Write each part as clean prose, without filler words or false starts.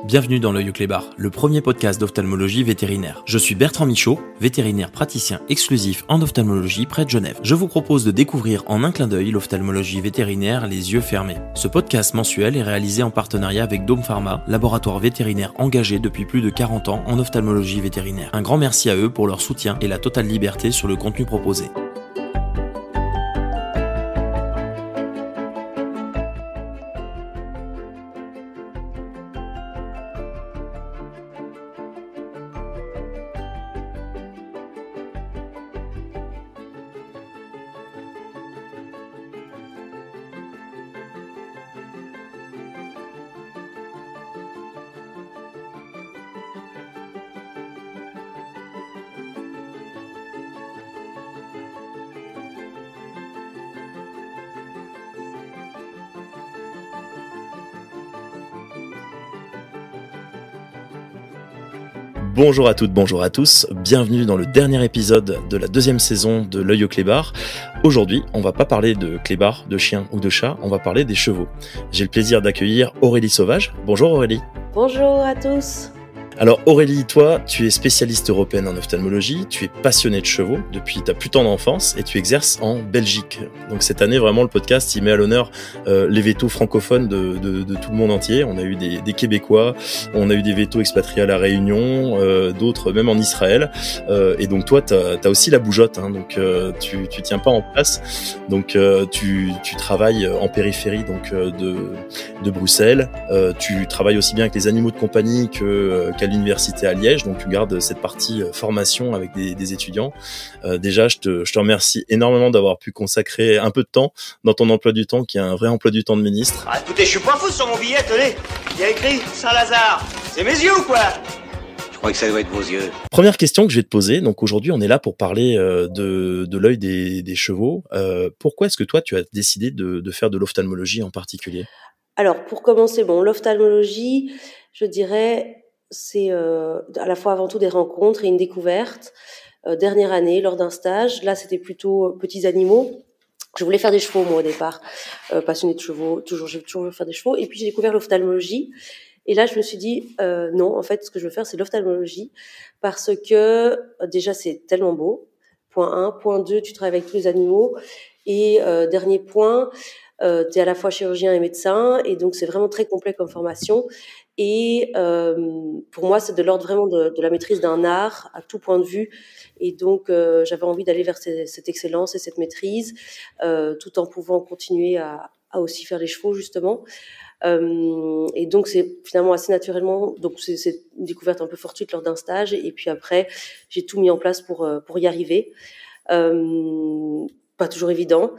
Bienvenue dans l'Œil au Clébar, le premier podcast d'ophtalmologie vétérinaire. Je suis Bertrand Michaud, vétérinaire praticien exclusif en ophtalmologie près de Genève. Je vous propose de découvrir en un clin d'œil l'ophtalmologie vétérinaire les yeux fermés. Ce podcast mensuel est réalisé en partenariat avec Dome Pharma, laboratoire vétérinaire engagé depuis plus de 40 ans en ophtalmologie vétérinaire. Un grand merci à eux pour leur soutien et la totale liberté sur le contenu proposé. Bonjour à toutes, bonjour à tous, bienvenue dans le dernier épisode de la deuxième saison de l'Œil au Clébar. Aujourd'hui, on va pas parler de clébard, de chien ou de chat, on va parler des chevaux. J'ai le plaisir d'accueillir Aurélie Sauvage. Bonjour Aurélie. Bonjour à tous. Alors Aurélie, toi, tu es spécialiste européenne en ophtalmologie, tu es passionnée de chevaux depuis ta plus tendre enfance et tu exerces en Belgique. Donc cette année, vraiment, le podcast, il met à l'honneur les vétos francophones de tout le monde entier. On a eu des Québécois, on a eu des vétos expatriés à La Réunion, d'autres même en Israël. Et donc toi, t'as aussi la bougeotte, hein, donc tu tiens pas en place. Donc tu travailles en périphérie donc de Bruxelles. Tu travailles aussi bien avec les animaux de compagnie qu'à l'université à Liège, donc tu gardes cette partie formation avec des étudiants. Déjà, je te remercie énormément d'avoir pu consacrer un peu de temps dans ton emploi du temps, qui est un vrai emploi du temps de ministre. Ah, écoutez, je suis pas fou sur mon billet, tenez. Il y a écrit Saint-Lazare. C'est mes yeux ou quoi? Je crois que ça doit être vos yeux. Première question que je vais te poser, donc aujourd'hui on est là pour parler de l'œil des chevaux. Pourquoi est-ce que toi tu as décidé de faire de l'ophtalmologie en particulier? Alors, pour commencer, l'ophtalmologie, je dirais, c'est à la fois avant tout des rencontres et une découverte. Dernière année, lors d'un stage, là c'était plutôt petits animaux. Je voulais faire des chevaux moi au départ, passionnée de chevaux, j'ai toujours voulu faire des chevaux. Et puis j'ai découvert l'ophtalmologie. Et là je me suis dit non, en fait ce que je veux faire c'est l'ophtalmologie parce que déjà c'est tellement beau. Point 1, point 2, tu travailles avec tous les animaux. Et dernier point, tu es à la fois chirurgien et médecin, et donc c'est vraiment très complet comme formation. Et pour moi, c'est de l'ordre vraiment de la maîtrise d'un art à tout point de vue. Et donc, j'avais envie d'aller vers cette excellence et cette maîtrise, tout en pouvant continuer à aussi faire les chevaux, justement. Et donc, c'est finalement assez naturellement, donc c'est une découverte un peu fortuite lors d'un stage. Et puis après, j'ai tout mis en place pour y arriver. Pas toujours évident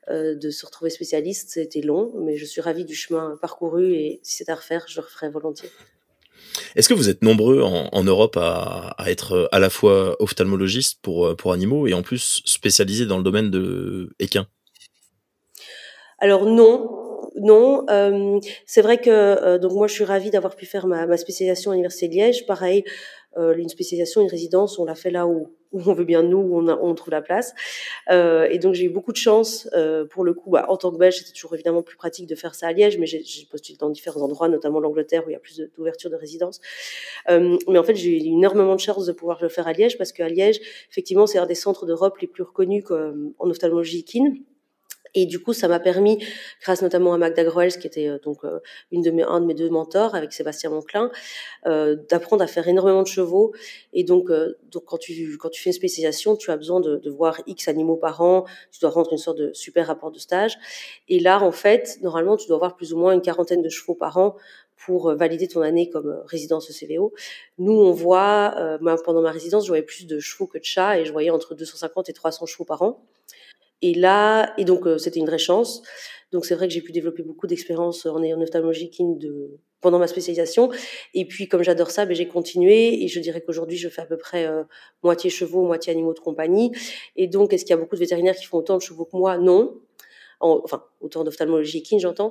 de se retrouver spécialiste, c'était long, mais je suis ravie du chemin parcouru et si c'est à refaire, je le referai volontiers. Est-ce que vous êtes nombreux en Europe à être à la fois ophtalmologiste pour animaux et en plus spécialisé dans le domaine de équins? Alors non. C'est vrai que donc moi je suis ravie d'avoir pu faire ma spécialisation à l'université de Liège. Pareil, une spécialisation, une résidence, on l'a fait là où on veut bien nous, où on trouve la place. Et donc j'ai eu beaucoup de chance pour le coup. En tant que Belge, c'était toujours évidemment plus pratique de faire ça à Liège, mais j'ai postulé dans différents endroits, notamment l'Angleterre où il y a plus d'ouverture de résidence. Mais en fait, j'ai eu énormément de chance de pouvoir le faire à Liège parce qu'à Liège, effectivement, c'est un des centres d'Europe les plus reconnus en ophtalmologie équine. Et du coup, ça m'a permis, grâce notamment à Magda Groels, qui était un de mes deux mentors, avec Sébastien Monclin, d'apprendre à faire énormément de chevaux. Et donc quand tu fais une spécialisation, tu as besoin de voir X animaux par an. Tu dois rendre une sorte de super rapport de stage. Et là, en fait, normalement, tu dois avoir plus ou moins une quarantaine de chevaux par an pour valider ton année comme résidence ECVO. Nous, on voit, pendant ma résidence, je voyais plus de chevaux que de chats, et je voyais entre 250 et 300 chevaux par an. Et donc c'était une vraie chance. Donc c'est vrai que j'ai pu développer beaucoup d'expérience en ophtalmologie pendant ma spécialisation. Et puis comme j'adore ça, j'ai continué, et je dirais qu'aujourd'hui je fais à peu près moitié chevaux, moitié animaux de compagnie. Et donc est-ce qu'il y a beaucoup de vétérinaires qui font autant de chevaux que moi? Non. Enfin, autant d'ophtalmologie équine, j'entends.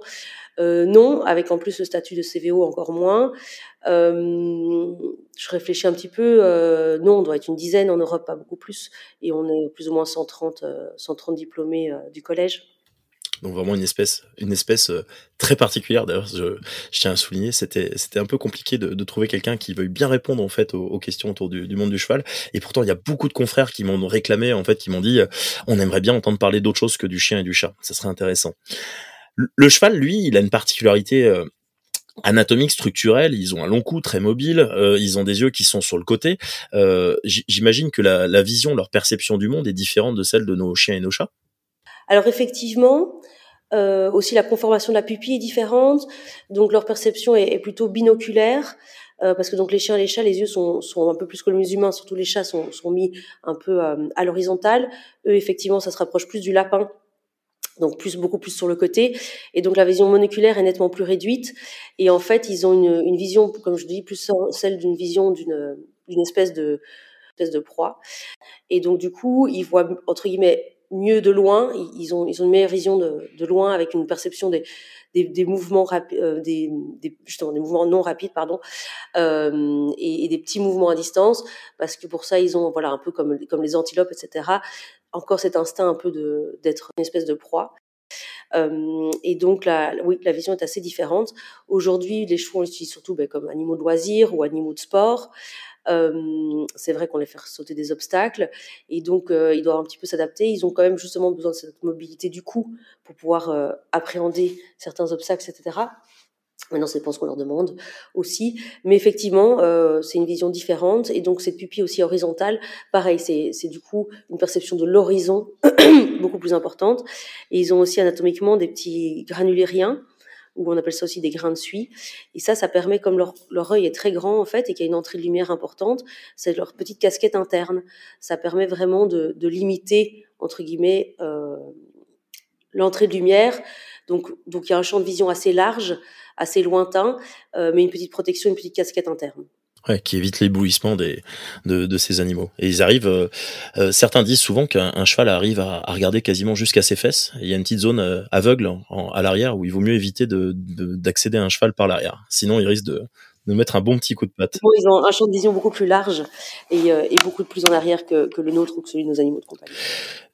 Non, avec en plus le statut de CVO encore moins. Je réfléchis un petit peu. Non, on doit être une dizaine en Europe, pas beaucoup plus. Et on est plus ou moins 130 diplômés du collège. Donc vraiment une espèce très particulière. D'ailleurs, je tiens à souligner, c'était un peu compliqué de trouver quelqu'un qui veuille bien répondre en fait aux questions autour du monde du cheval. Et pourtant, il y a beaucoup de confrères qui m'ont réclamé, en fait, qui m'ont dit, on aimerait bien entendre parler d'autre chose que du chien et du chat. Ça serait intéressant. Le cheval, lui, il a une particularité anatomique, structurelle. Ils ont un long cou très mobile. Ils ont des yeux qui sont sur le côté. J'imagine que la vision, leur perception du monde est différente de celle de nos chiens et nos chats. Alors effectivement, aussi la conformation de la pupille est différente, donc leur perception est plutôt binoculaire, parce que donc les chiens et les chats, les yeux sont un peu plus que les humains, surtout les chats sont mis un peu à l'horizontale. Eux, effectivement, ça se rapproche plus du lapin, donc beaucoup plus sur le côté, et donc la vision monoculaire est nettement plus réduite. Et en fait, ils ont une vision, comme je dis, plus celle d'une vision d'une espèce de proie. Et donc du coup, ils voient entre guillemets mieux de loin. Ils ont une meilleure vision de loin, avec une perception des mouvements rapides, justement des mouvements non rapides, pardon, et des petits mouvements à distance, parce que pour ça ils ont, voilà, un peu comme les antilopes, etc., encore cet instinct un peu d'être une espèce de proie. Et donc la vision est assez différente. Aujourd'hui, les chevaux, on les utilise surtout comme animaux de loisirs ou animaux de sport. C'est vrai qu'on les fait sauter des obstacles, et donc ils doivent un petit peu s'adapter. Ils ont quand même justement besoin de cette mobilité du cou pour pouvoir appréhender certains obstacles, etc. Maintenant, c'est pas ce qu'on leur demande aussi, mais effectivement, c'est une vision différente, et donc cette pupille aussi horizontale, pareil, c'est du coup une perception de l'horizon beaucoup plus importante. Et ils ont aussi anatomiquement des petits granulériens, ou on appelle ça aussi des grains de suie. Et ça permet, comme leur œil est très grand en fait, et qu'il y a une entrée de lumière importante, c'est leur petite casquette interne. Ça permet vraiment de limiter, entre guillemets, l'entrée de lumière. Donc il y a un champ de vision assez large, assez lointain, mais une petite protection, une petite casquette interne. Ouais, qui évite l'éblouissement de ces animaux. Et ils arrivent, certains disent souvent qu'un cheval arrive à regarder quasiment jusqu'à ses fesses. Et il y a une petite zone aveugle à l'arrière où il vaut mieux éviter d'accéder à un cheval par l'arrière. Sinon, il risque de mettre un bon petit coup de patte. Bon, ils ont un champ de vision beaucoup plus large et beaucoup plus en arrière que le nôtre ou que celui de nos animaux de compagnie.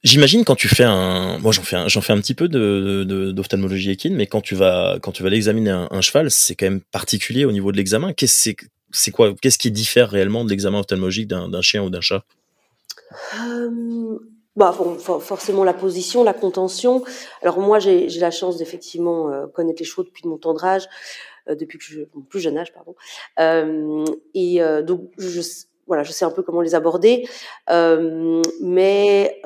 J'imagine quand tu fais moi j'en fais un petit peu d'ophtalmologie équine, mais quand tu vas l'examiner un cheval, c'est quand même particulier au niveau de l'examen. Qu'est-ce qui diffère réellement de l'examen ophtalmologique d'un chien ou d'un chat? Forcément la position, la contention. Alors moi, j'ai la chance d'effectivement connaître les chevaux depuis mon tendre âge, depuis que mon plus jeune âge, pardon. Donc je sais un peu comment les aborder, mais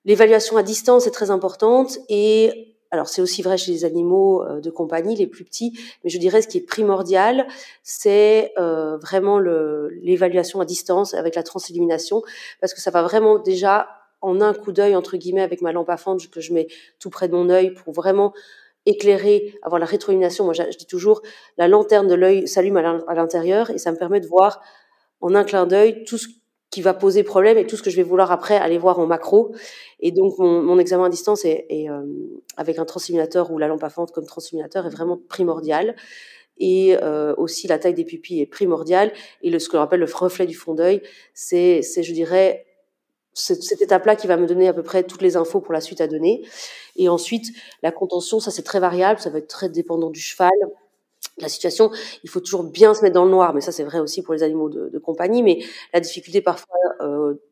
l'évaluation à distance est très importante. Et alors c'est aussi vrai chez les animaux de compagnie, les plus petits, mais je dirais ce qui est primordial, c'est vraiment l'évaluation à distance avec la transillumination, parce que ça va vraiment déjà en un coup d'œil, entre guillemets, avec ma lampe à fente que je mets tout près de mon œil pour vraiment éclairer, avoir la rétroillumination. Moi, je dis toujours, la lanterne de l'œil s'allume à l'intérieur, et ça me permet de voir en un clin d'œil tout ce qui va poser problème et tout ce que je vais vouloir après aller voir en macro. Et donc mon examen à distance est avec un transilluminateur ou la lampe à fente comme transilluminateur est vraiment primordial. Et aussi la taille des pupilles est primordiale, et ce que l'on appelle le reflet du fond d'œil, c'est je dirais cette étape-là qui va me donner à peu près toutes les infos pour la suite à donner. Et ensuite la contention, ça c'est très variable, ça va être très dépendant du cheval, la situation. Il faut toujours bien se mettre dans le noir, mais ça c'est vrai aussi pour les animaux de compagnie. Mais la difficulté parfois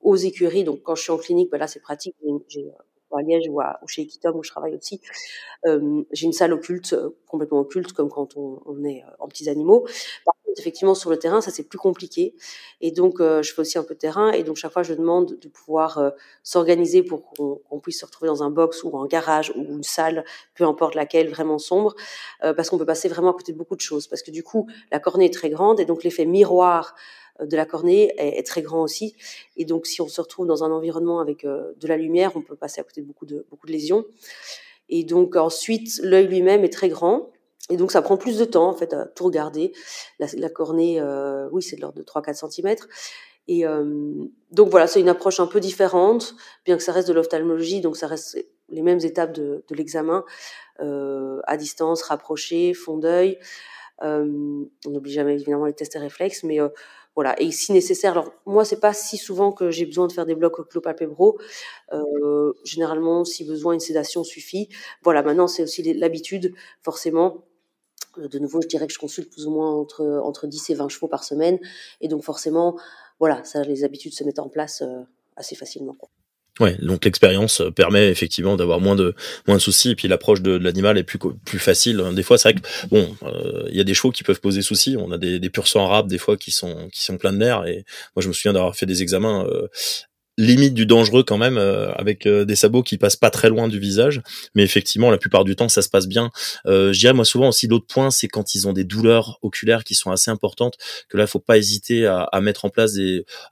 aux écuries, donc quand je suis en clinique, là c'est pratique, j'ai à Liège ou chez Equitom où je travaille aussi, j'ai une salle occulte, complètement occulte, comme quand on est en petits animaux. Par contre, effectivement, sur le terrain, ça c'est plus compliqué. Et donc je fais aussi un peu de terrain, et donc chaque fois je demande de pouvoir s'organiser pour qu'on puisse se retrouver dans un box ou un garage ou une salle, peu importe laquelle, vraiment sombre, parce qu'on peut passer vraiment à côté de beaucoup de choses. Parce que du coup, la cornée est très grande, et donc l'effet miroir de la cornée est très grand aussi. Et donc si on se retrouve dans un environnement avec de la lumière, on peut passer à côté de beaucoup de lésions. Et donc ensuite, l'œil lui-même est très grand, et donc ça prend plus de temps en fait à tout regarder. La cornée, oui, c'est de l'ordre de 3-4 centimètres. Et donc voilà, c'est une approche un peu différente, bien que ça reste de l'ophtalmologie, donc ça reste les mêmes étapes de l'examen, à distance, rapproché, fond d'œil. On n'oublie jamais évidemment les tests et réflexes, mais Voilà. Et si nécessaire, alors moi c'est pas si souvent que j'ai besoin de faire des blocs oculopalpébraux. Généralement, si besoin, une sédation suffit. Voilà. Maintenant, c'est aussi l'habitude, forcément. De nouveau, je dirais que je consulte plus ou moins entre 10 et 20 chevaux par semaine, et donc forcément, voilà, ça, les habitudes se mettent en place assez facilement, quoi. Ouais, donc l'expérience permet effectivement d'avoir moins de soucis, et puis l'approche de l'animal est plus facile. Des fois, c'est vrai que bon, il y a des chevaux qui peuvent poser souci. On a des pur sang arabes des fois qui sont pleins de nerfs, et moi je me souviens d'avoir fait des examens limite du dangereux quand même, avec des sabots qui passent pas très loin du visage, mais effectivement la plupart du temps ça se passe bien. Je dirais moi souvent aussi, l'autre point, c'est quand ils ont des douleurs oculaires qui sont assez importantes, que là faut pas hésiter à mettre en place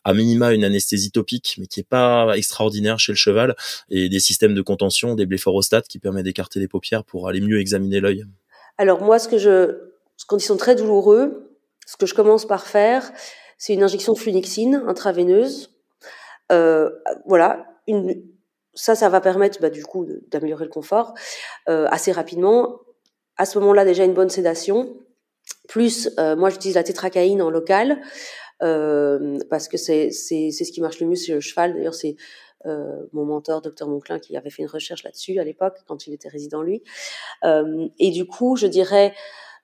à minima une anesthésie topique, mais qui est pas extraordinaire chez le cheval, et des systèmes de contention, des blépharostates qui permettent d'écarter les paupières pour aller mieux examiner l'œil. Alors moi, quand ils sont très douloureux, ce que je commence par faire, c'est une injection de flunixine intraveineuse. Voilà, ça va permettre du coup d'améliorer le confort assez rapidement. À ce moment-là, déjà une bonne sédation. Plus, moi j'utilise la tétracaïne en local parce que c'est ce qui marche le mieux sur le cheval. D'ailleurs, c'est mon mentor, Dr Monclin, qui avait fait une recherche là-dessus à l'époque quand il était résident lui. Et du coup, je dirais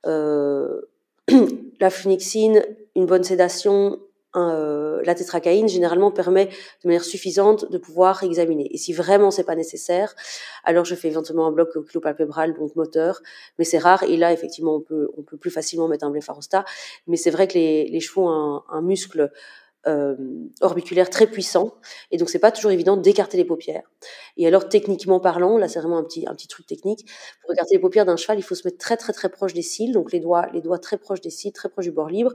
la flunixine, une bonne sédation. La tétracaïne généralement permet de manière suffisante de pouvoir examiner. Et si vraiment c'est pas nécessaire, alors je fais éventuellement un bloc oculopalpébral, donc moteur, mais c'est rare. Et là, effectivement, on peut plus facilement mettre un blépharostat. Mais c'est vrai que les chevaux ont un muscle orbiculaire très puissant, et donc c'est pas toujours évident d'écarter les paupières. Et alors techniquement parlant, là c'est vraiment un petit truc technique, pour écarter les paupières d'un cheval, il faut se mettre très très très proche des cils, donc les doigts très proches des cils, très proche du bord libre,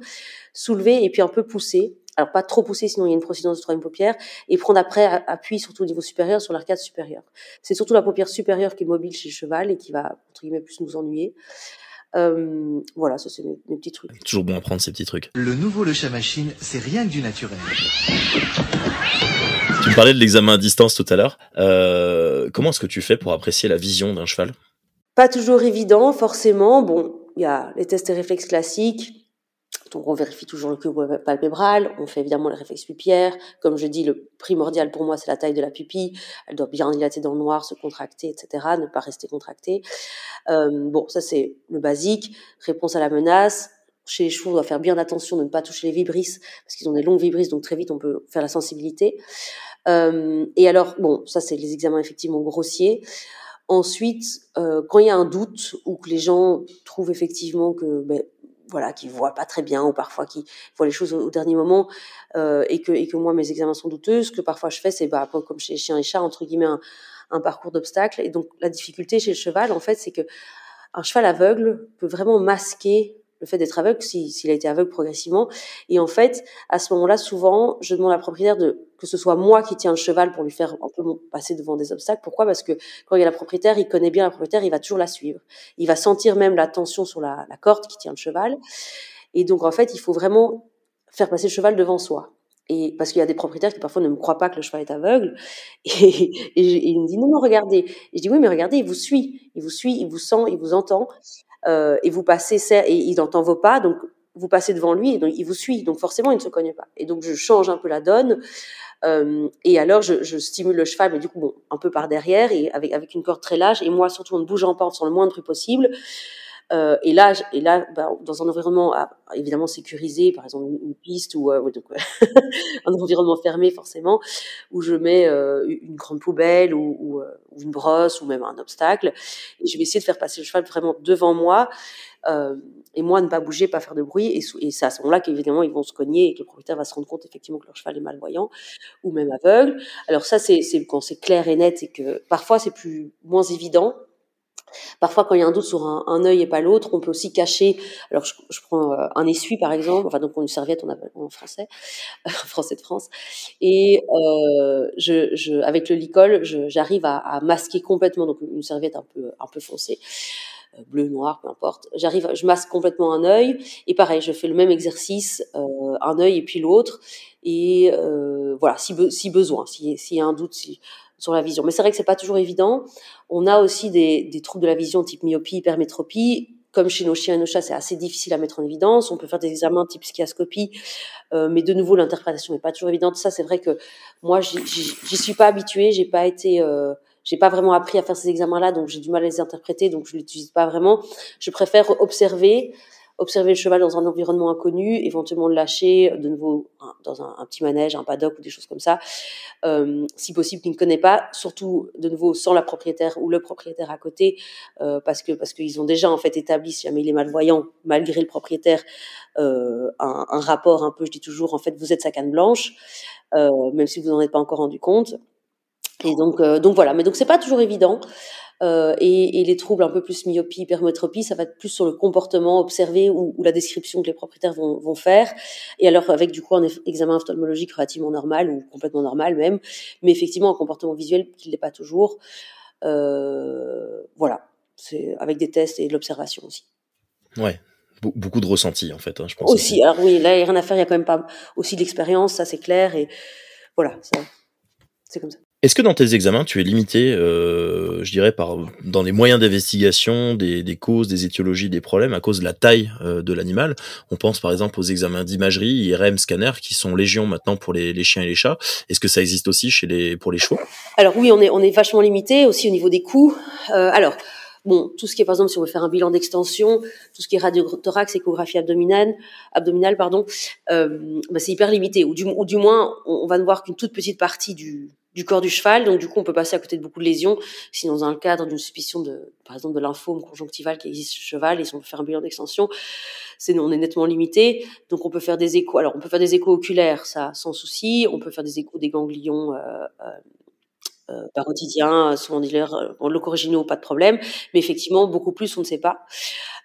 soulever et puis un peu pousser. Alors pas trop pousser, sinon il y a une procédure de troisième paupière, et prendre après appui surtout au niveau supérieur sur l'arcade supérieure. C'est surtout la paupière supérieure qui est mobile chez le cheval et qui va entre guillemets plus nous ennuyer. Voilà, ça c'est mes petits trucs. Toujours bon à prendre ces petits trucs. Le nouveau Le Chat Machine, c'est rien que du naturel. Tu me parlais de l'examen à distance tout à l'heure. Comment est-ce que tu fais pour apprécier la vision d'un cheval ? Pas toujours évident, forcément. Bon, il y a les tests et réflexes classiques. Donc on vérifie toujours le cube palpébral, on fait évidemment les réflexes pupières. Comme je dis, le primordial pour moi, c'est la taille de la pupille. Elle doit bien dilater dans le noir, se contracter, etc., ne pas rester contractée. Bon, ça c'est le basique. Réponse à la menace. Chez les chevaux, on doit faire bien attention de ne pas toucher les vibrisses, parce qu'ils ont des longues vibrisses, donc très vite on peut faire la sensibilité. Et alors, bon, ça c'est les examens effectivement grossiers. Ensuite, quand il y a un doute, ou que les gens trouvent effectivement que voilà, qui voient pas très bien, ou parfois qui voient les choses au dernier moment, et que moi mes examens sont douteux, ce que parfois je fais, c'est comme chez les chiens et chats, entre guillemets, un parcours d'obstacles. Et donc la difficulté chez le cheval, en fait, c'est que un cheval aveugle peut vraiment masquer le fait d'être aveugle s'il a été aveugle progressivement. Et en fait, à ce moment-là, souvent, je demande à la propriétaire que ce soit moi qui tiens le cheval pour lui faire un peu passer devant des obstacles. Pourquoi ? Parce que quand il y a la propriétaire, il connaît bien la propriétaire, il va toujours la suivre. Il va sentir même la tension sur la corde qui tient le cheval. Et donc, en fait, il faut vraiment faire passer le cheval devant soi. Et parce qu'il y a des propriétaires qui parfois ne me croient pas que le cheval est aveugle, et il me dit non, regardez. Et je dis oui, mais regardez, il vous suit, il vous sent, il vous entend, et vous passez, et il n'entend vos pas, donc vous passez devant lui, et donc il vous suit, donc forcément il ne se connaît pas. Et donc je change un peu la donne, et alors je stimule le cheval, mais du coup bon, un peu par derrière, et avec une corde très large, et moi surtout en ne bougeant pas, en faisant le moins de bruit possible. Et là, dans un environnement évidemment sécurisé, par exemple une piste ou donc, un environnement fermé forcément, où je mets une grande poubelle ou une brosse ou même un obstacle, et je vais essayer de faire passer le cheval vraiment devant moi, et moi ne pas bouger, pas faire de bruit, et c'est à ce moment-là qu'évidemment ils vont se cogner et que le propriétaire va se rendre compte effectivement que leur cheval est malvoyant ou même aveugle. Alors ça c'est quand c'est clair et net, et que parfois c'est moins évident. Parfois, quand il y a un doute sur un œil et pas l'autre, on peut aussi cacher. Alors, je prends un essuie, par exemple, enfin, donc une serviette, on appelle en français, français de France. Et avec le licol, j'arrive à masquer complètement, donc une serviette un peu foncée, bleu, noir, peu importe. Je masque complètement un œil, et pareil, je fais le même exercice, un œil et puis l'autre. Et voilà, si besoin, s'il y a un doute, sur la vision. Mais c'est vrai que c'est pas toujours évident. On a aussi des troubles de la vision type myopie, hypermétropie. comme chez nos chiens et nos chats, c'est assez difficile à mettre en évidence. On peut faire des examens type skiascopie, mais de nouveau, l'interprétation n'est pas toujours évidente. Ça, c'est vrai que moi, j'y suis pas habituée. J'ai pas vraiment appris à faire ces examens-là, donc j'ai du mal à les interpréter, donc je l'utilise pas vraiment. Je préfère observer le cheval dans un environnement inconnu, éventuellement le lâcher de nouveau dans un petit manège, un paddock ou des choses comme ça, si possible qu'il ne connaît pas, surtout de nouveau sans la propriétaire ou le propriétaire à côté, parce qu'ils ont déjà en fait établi, si jamais il est malvoyant, malgré le propriétaire, un rapport un peu, je dis toujours, en fait vous êtes sa canne blanche, même si vous n'en êtes pas encore rendu compte. Et donc voilà, mais donc c'est pas toujours évident. Et les troubles un peu plus myopie, hypermétropie, ça va être plus sur le comportement observé ou la description que les propriétaires vont faire. Et alors avec du coup un examen ophtalmologique relativement normal ou complètement normal même, mais effectivement un comportement visuel qui l'est pas toujours. Voilà, c'est avec des tests et de l'observation aussi. Ouais. Beaucoup de ressenti en fait, hein, je pense aussi. Alors oui, là il n'y a rien à faire, il y a quand même pas aussi de l'expérience, ça c'est clair, et voilà, c'est comme ça. Est-ce que dans tes examens, tu es limité, je dirais, dans les moyens d'investigation, des causes, des étiologies, des problèmes, à cause de la taille de l'animal? On pense par exemple aux examens d'imagerie, IRM, scanner, qui sont légion maintenant pour les chiens et les chats. Est-ce que ça existe aussi pour les chevaux? Alors oui, on est vachement limité aussi au niveau des coûts. Alors bon, tout ce qui est par exemple si on veut faire un bilan d'extension, tout ce qui est radiothorax, échographie abdominale, c'est hyper limité. Ou du moins, on va ne voir qu'une toute petite partie du corps du cheval, donc du coup on peut passer à côté de beaucoup de lésions. Si dans un cadre d'une suspicion par exemple de lymphome conjonctival qui existe chez le cheval, et si on veut faire un bilan d'extension, on est nettement limité. Donc on peut faire des échos. Alors on peut faire des échos oculaires, ça sans souci. On peut faire des échos des ganglions parotidiens, souvent locaux originaux, pas de problème. Mais effectivement beaucoup plus on ne sait pas.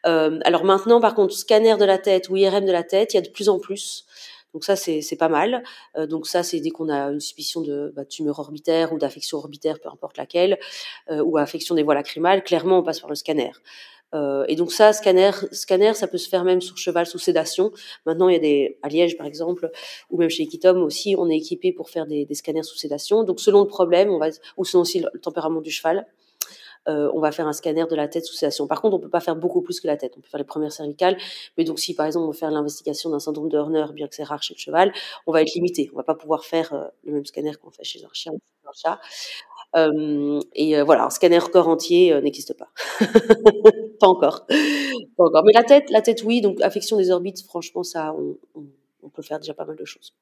Alors maintenant par contre scanner de la tête ou IRM de la tête, il y a de plus en plus. Donc ça, c'est pas mal. Donc ça, c'est dès qu'on a une suspicion de tumeur orbitaire ou d'affection orbitaire, peu importe laquelle, ou affection des voies lacrymales, clairement, on passe par le scanner. Et donc ça, scanner, ça peut se faire même sur cheval sous sédation. Maintenant, il y a à Liège, par exemple, ou même chez Equitom aussi, on est équipé pour faire des scanners sous sédation. Donc selon le problème, ou selon aussi le tempérament du cheval, on va faire un scanner de la tête sous sédation. Par contre, on peut pas faire beaucoup plus que la tête. On peut faire les premières cervicales, mais donc si par exemple on veut faire l'investigation d'un syndrome de Horner, bien que c'est rare chez le cheval, on va être limité. On va pas pouvoir faire le même scanner qu'on fait chez un chien ou un chat. Voilà, un scanner corps entier n'existe pas. Pas encore. Mais la tête, oui. Donc affection des orbites, franchement, ça, on peut faire déjà pas mal de choses.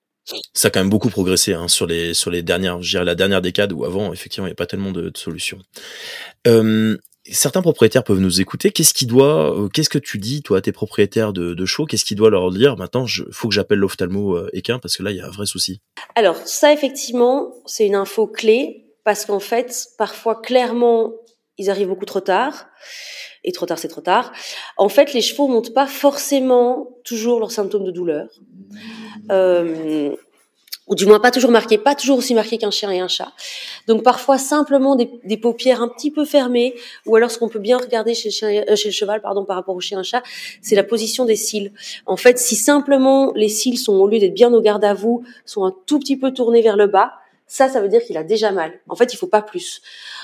Ça a quand même beaucoup progressé sur les dernières, je dirais la dernière décade, où avant effectivement il n'y a pas tellement de solutions. Certains propriétaires peuvent nous écouter. Qu'est-ce que tu dis toi à tes propriétaires de chevaux? Qu'est-ce qu'ils doivent leur dire? Maintenant, faut que j'appelle l'ophtalmo équin parce que là il y a un vrai souci. Alors ça effectivement, c'est une info clé parce qu'en fait, parfois clairement, ils arrivent beaucoup trop tard. Et trop tard, c'est trop tard. En fait, les chevaux montrent pas forcément toujours leurs symptômes de douleur. Ou du moins pas toujours aussi marqué qu'un chien et un chat. Donc parfois simplement des paupières un petit peu fermées, ou alors ce qu'on peut bien regarder chez le cheval, par rapport au chien et un chat, c'est la position des cils. En fait, si simplement les cils sont, au lieu d'être bien au garde à vous, sont un tout petit peu tournés vers le bas, ça veut dire qu'il a déjà mal. En fait, il faut pas plus.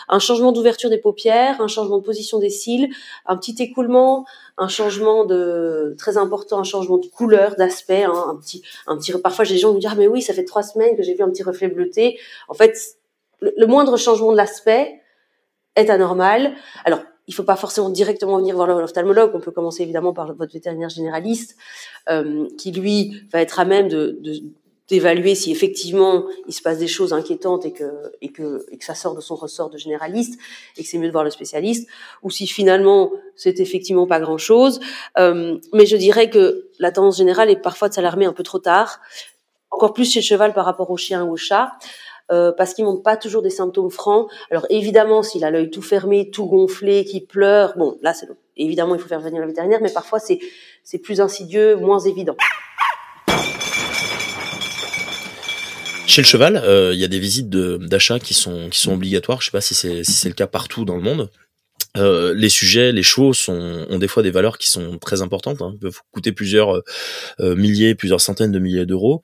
Un changement d'ouverture des paupières, un changement de position des cils, un petit écoulement, un changement très important, un changement de couleur, d'aspect, un petit, parfois les gens me disent, ah, mais oui, ça fait 3 semaines que j'ai vu un petit reflet bleuté. En fait, le moindre changement de l'aspect est anormal. Alors, il faut pas forcément directement venir voir l'ophtalmologue. On peut commencer évidemment par votre vétérinaire généraliste, qui lui va être à même d'évaluer si effectivement il se passe des choses inquiétantes et que ça sort de son ressort de généraliste et que c'est mieux de voir le spécialiste, ou si finalement c'est effectivement pas grand chose. Mais je dirais que la tendance générale est parfois de s'alarmer un peu trop tard, encore plus chez le cheval par rapport au chien ou au chat, parce qu'ils montrent pas toujours des symptômes francs. Alors évidemment, s'il a l'œil tout fermé, tout gonflé, qu'il pleure, bon là évidemment il faut faire venir le vétérinaire, mais parfois c'est plus insidieux, moins évident. Chez le cheval, il y a des visites d'achat qui sont obligatoires. Je sais pas si c'est le cas partout dans le monde. Les sujets, les chevaux ont des fois des valeurs qui sont très importantes, hein, peuvent coûter plusieurs plusieurs centaines de milliers d'euros.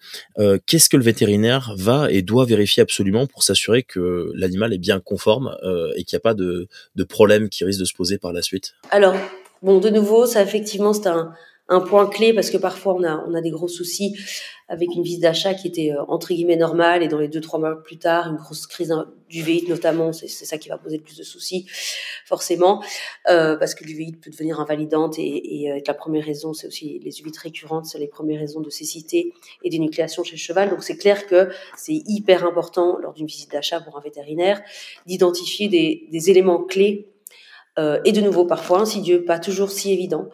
Qu'est-ce que le vétérinaire va et doit vérifier absolument pour s'assurer que l'animal est bien conforme et qu'il n'y a pas de problème qui risque de se poser par la suite? Alors, Bon, de nouveau, ça effectivement, c'est un point clé parce que parfois on a des gros soucis avec une visite d'achat qui était entre guillemets normale et dans les 2-3 mois plus tard, une grosse crise d'uvéite notamment, c'est ça qui va poser le plus de soucis forcément, parce que l'uvéite peut devenir invalidante et la première raison, c'est aussi les uvéites récurrentes, c'est les premières raisons de cécité et d'énucléation chez le cheval. Donc c'est clair que c'est hyper important lors d'une visite d'achat pour un vétérinaire d'identifier des éléments clés. Et de nouveau, parfois insidieux, pas toujours si évident.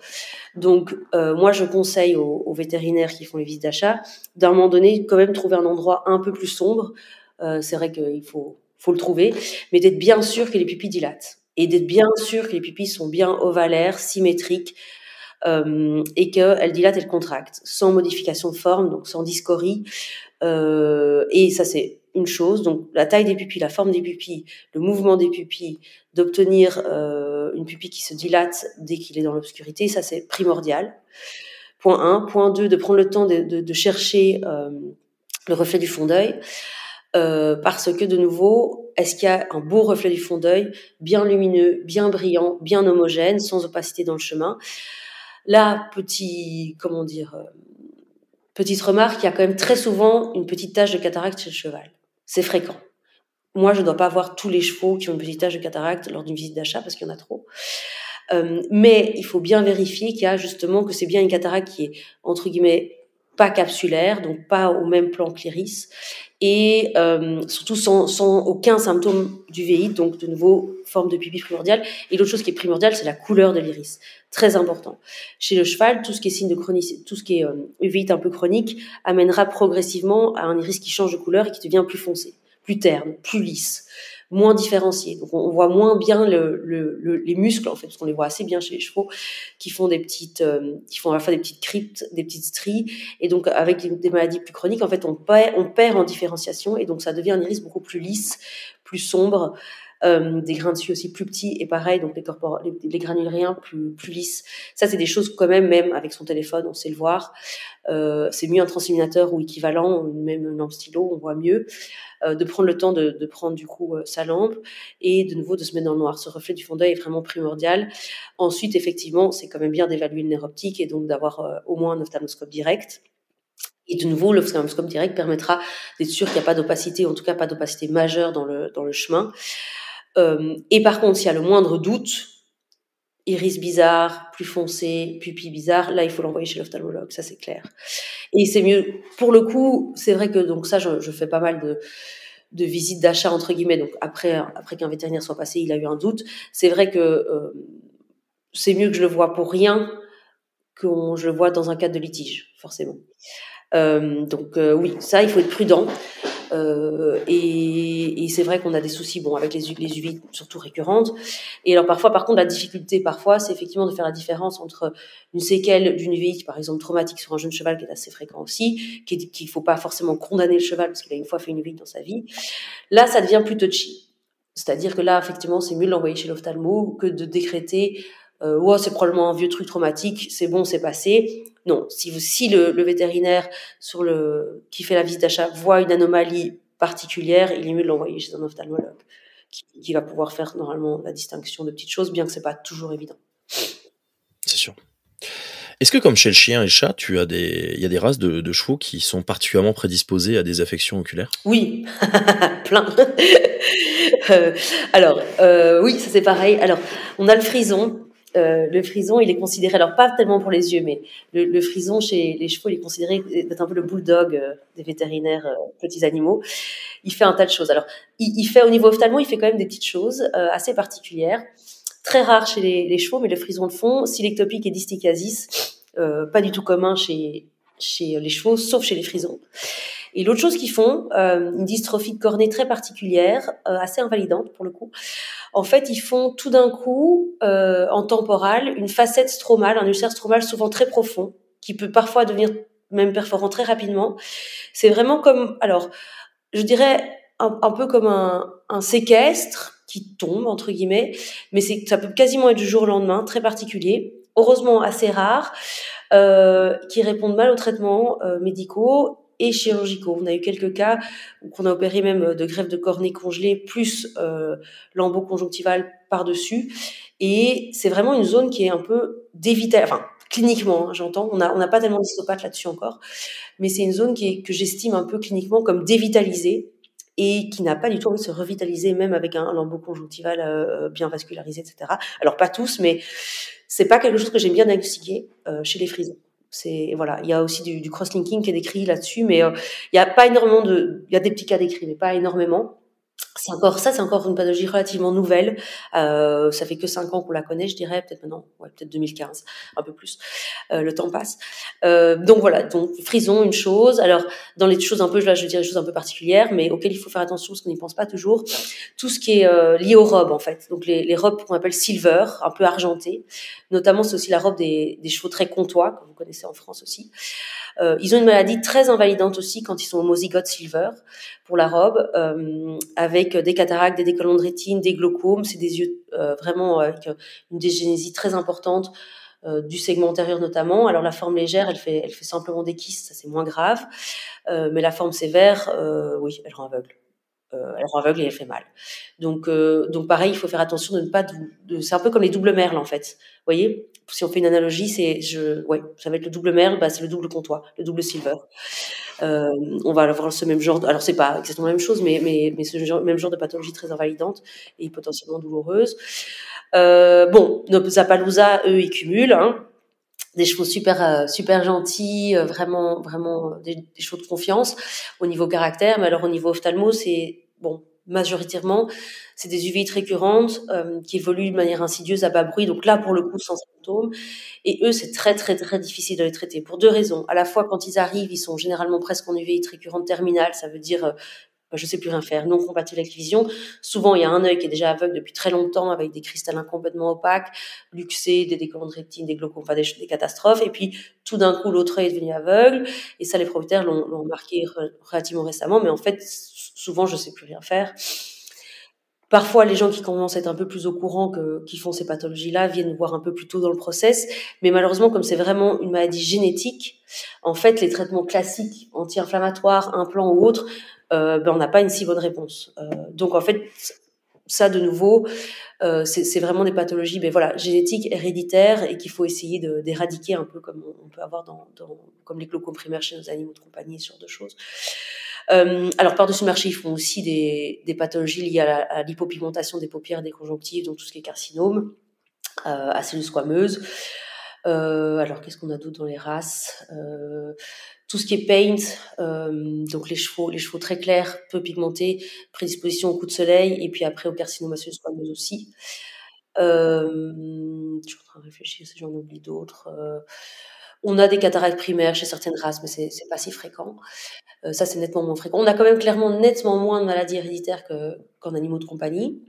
Donc, moi, je conseille aux vétérinaires qui font les visites d'achat, d'un moment donné, quand même trouver un endroit un peu plus sombre. C'est vrai qu'il faut le trouver, mais d'être bien sûr que les pupilles dilatent. Et d'être bien sûr que les pupilles sont bien ovalaires, symétriques, et qu'elles dilatent, elles contractent, sans modification de forme, donc sans dyschorhie. Et ça, c'est une chose. Donc, la taille des pupilles, la forme des pupilles, le mouvement des pupilles, d'obtenir une pupille qui se dilate dès qu'il est dans l'obscurité, ça, c'est primordial. Point 1. Point 2, de prendre le temps de chercher le reflet du fond d'œil. Parce que, de nouveau, est-ce qu'il y a un beau reflet du fond d'œil, bien lumineux, bien brillant, bien homogène, sans opacité dans le chemin. Là, petite remarque, il y a quand même très souvent une petite tache de cataracte chez le cheval. C'est fréquent. Moi, je ne dois pas voir tous les chevaux qui ont une petite tache de cataracte lors d'une visite d'achat parce qu'il y en a trop. Mais il faut bien vérifier qu'il y a justement que c'est bien une cataracte qui est, entre guillemets, pas capsulaire, donc pas au même plan que l'iris, et surtout sans aucun symptôme d'uvéite, donc de nouveau, forme de pupille primordiale. Et l'autre chose qui est primordiale, c'est la couleur de l'iris. Très important. Chez le cheval, tout ce qui est signe de chronicité, tout ce qui est uvéite un peu chronique, amènera progressivement à un iris qui change de couleur et qui devient plus foncé, plus terne, plus lisse, moins différencié. Donc on voit moins bien les muscles en fait, parce qu'on les voit assez bien chez les chevaux, qui font qui font à la fois des petites cryptes, des petites stries, et donc avec des maladies plus chroniques, en fait, on perd en différenciation, et donc ça devient un iris beaucoup plus lisse, plus sombre. Des grains de suie aussi plus petits, et pareil, donc les granules rien plus lisses. Ça, c'est des choses quand même avec son téléphone, on sait le voir. C'est mieux un transilluminateur ou équivalent, ou même une lampe stylo, on voit mieux. De prendre le temps de prendre du coup sa lampe et de nouveau de se mettre dans le noir. Ce reflet du fond d'œil est vraiment primordial. Ensuite, effectivement, c'est quand même bien d'évaluer le nerf optique et donc d'avoir au moins un ophtalmoscope direct. Et de nouveau, l'ophtalmoscope direct permettra d'être sûr qu'il n'y a pas d'opacité, en tout cas pas d'opacité majeure dans le chemin. Et par contre, s'il y a le moindre doute, iris bizarre, plus foncé, pupille bizarre, là, il faut l'envoyer chez l'ophtalmologue, ça c'est clair. Et c'est mieux. Pour le coup, c'est vrai que donc ça, je fais pas mal de visites d'achat entre guillemets. Donc après qu'un vétérinaire soit passé, il a eu un doute. C'est vrai que c'est mieux que je le vois pour rien que je le vois dans un cadre de litige, forcément. Donc oui, ça, il faut être prudent. Et c'est vrai qu'on a des soucis avec les uvéites surtout récurrentes. Et alors parfois, par contre, la difficulté c'est effectivement de faire la différence entre une séquelle d'une uvéite, par exemple traumatique sur un jeune cheval, qui est assez fréquent aussi, qu'il faut pas forcément condamner le cheval parce qu'il a une fois fait une uvéite dans sa vie. Là, ça devient plus touchy. C'est-à-dire que là, effectivement, c'est mieux de l'envoyer chez l'ophtalmo que de décréter c'est probablement un vieux truc traumatique, c'est bon, c'est passé. Non, si le vétérinaire qui fait la visite d'achat voit une anomalie particulière, il est mieux de l'envoyer chez un ophtalmologue qui va pouvoir faire normalement la distinction de petites choses, bien que c'est pas toujours évident. C'est sûr. Est-ce que comme chez le chien et le chat, il y a des races de chevaux qui sont particulièrement prédisposées à des affections oculaires ? Oui, plein. Alors, oui, ça c'est pareil. Alors, on a le frison. Le frison, il est considéré, alors pas tellement pour les yeux, mais le frison chez les chevaux, il est considéré d'être un peu le bulldog des vétérinaires petits animaux. Il fait un tas de choses. Alors, il fait au niveau ophtalmo, il fait quand même des petites choses assez particulières, très rares chez les chevaux, mais le frison le font. Sylectopique et distichiasis, pas du tout commun chez les chevaux, sauf chez les frisons. Et l'autre chose qu'ils font, une dystrophie de cornée très particulière, assez invalidante pour le coup. En fait, ils font tout d'un coup, en temporal, une facette stromale, un ulcère stromal souvent très profond, qui peut parfois devenir même perforant très rapidement. C'est vraiment comme, alors, je dirais un peu comme un séquestre qui tombe, entre guillemets, mais ça peut quasiment être du jour au lendemain, très particulier, heureusement assez rare, qui répondent mal aux traitements médicaux et chirurgicaux. On a eu quelques cas où on a opéré même de greffe de cornée congelée plus lambeau conjonctival par-dessus, Et c'est vraiment une zone qui est un peu cliniquement, hein, j'entends, on n'a pas tellement d'histopaths là-dessus encore, mais c'est une zone que j'estime un peu cliniquement comme dévitalisée et qui n'a pas du tout envie de se revitaliser, même avec un lambeau conjonctival bien vascularisé, etc. Alors pas tous, mais c'est pas quelque chose que j'aime bien diagnostiquer chez les frisons. Voilà, il y a aussi du cross-linking qui est décrit là-dessus, mais il y a pas énormément il y a des petits cas décrits, mais pas énormément. C'est encore une pathologie relativement nouvelle. Ça fait que 5 ans qu'on la connaît, je dirais, peut-être maintenant, peut-être 2015, un peu plus. Le temps passe. Donc voilà, donc frison, une chose. Alors dans les choses un peu, là je dirais des choses un peu particulières, mais auxquelles il faut faire attention parce qu'on n'y pense pas toujours. Tout ce qui est lié aux robes en fait. Donc les robes qu'on appelle silver, un peu argentées. Notamment c'est aussi la robe des chevaux très comtois, que vous connaissez en France aussi. Ils ont une maladie très invalidante aussi quand ils sont homozygotes silver pour la robe, avec des cataractes, des décollements de rétine, des glaucomes. C'est des yeux vraiment avec une dysgénésie très importante du segment antérieur notamment. Alors la forme légère, elle fait simplement des kystes, ça c'est moins grave, mais la forme sévère, oui, elle rend aveugle. Elle rend aveugle et elle fait mal. Donc pareil, il faut faire attention de ne pas c'est un peu comme les doubles merles en fait. Vous voyez, si on fait une analogie, ça va être le double merle, c'est le double comtois, le double silver. On va avoir ce même genre. Alors c'est pas exactement la même chose, mais même genre de pathologie très invalidante et potentiellement douloureuse. Nos Zapalooza, eux, ils cumulent. Hein. Des chevaux super gentils, vraiment des chevaux de confiance au niveau caractère, mais alors au niveau ophtalmo, c'est majoritairement c'est des uvéites récurrentes qui évoluent de manière insidieuse à bas bruit, donc là pour le coup sans symptômes, et eux c'est très très très difficile de les traiter pour 2 raisons. À la fois quand ils arrivent, ils sont généralement presque en uvéite récurrente terminale, ça veut dire je sais plus rien faire, non compatible avec la vision. Souvent, il y a un œil qui est déjà aveugle depuis très longtemps avec des cristallins complètement opaques, luxés, des décollements de rétine, des glaucomes, des catastrophes. Et puis, tout d'un coup, l'autre œil est devenu aveugle. Et ça, les propriétaires l'ont remarqué relativement récemment. Mais en fait, souvent, je sais plus rien faire. Parfois, les gens qui commencent à être un peu plus au courant qui font ces pathologies-là viennent voir un peu plus tôt dans le process. Mais malheureusement, comme c'est vraiment une maladie génétique, en fait, les traitements classiques, anti-inflammatoires, implants ou autres, on n'a pas une si bonne réponse. Donc, en fait, ça, de nouveau, c'est vraiment des pathologies génétiques, héréditaires et qu'il faut essayer d'éradiquer un peu comme on peut avoir comme les glaucomes primaires chez nos animaux de compagnie, ce genre de choses. Alors par-dessus le marché, ils font aussi des pathologies liées à l'hypopigmentation des paupières, des conjonctives, donc tout ce qui est carcinome, à cellules squameuses. Alors qu'est-ce qu'on a d'autre dans les races, tout ce qui est paint, donc les chevaux très clairs, peu pigmentés, prédisposition au coup de soleil, et puis après au carcinome à cellules squameuses aussi. Je suis en train de réfléchir si j'en oublie d'autres. On a des cataractes primaires chez certaines races, mais c'est pas si fréquent. Ça, c'est nettement moins fréquent. On a quand même nettement moins de maladies héréditaires qu'en animaux de compagnie,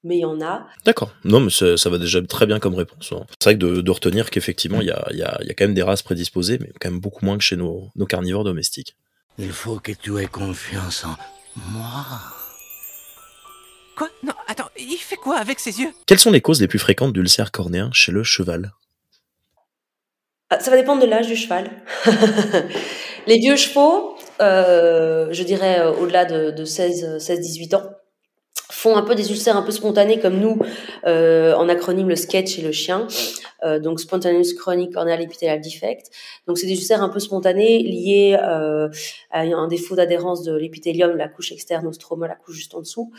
mais il y en a. D'accord. Non, mais ça va déjà très bien comme réponse. Hein. C'est vrai que de retenir qu'effectivement, il y a quand même des races prédisposées, mais quand même beaucoup moins que chez nos carnivores domestiques. Il faut que tu aies confiance en moi. Quoi? Non, attends, il fait quoi avec ses yeux? Quelles sont les causes les plus fréquentes d'ulcères cornéens chez le cheval? Ça va dépendre de l'âge du cheval. Les vieux chevaux, je dirais au-delà de 16-18 ans, font un peu des ulcères un peu spontanés comme nous, en acronyme le sketch et le chien, donc Spontaneous Chronic Corneal Epithelial Defect. Donc c'est des ulcères un peu spontanés liés à un défaut d'adhérence de l'épithélium, la couche externe au stroma, la couche juste en dessous.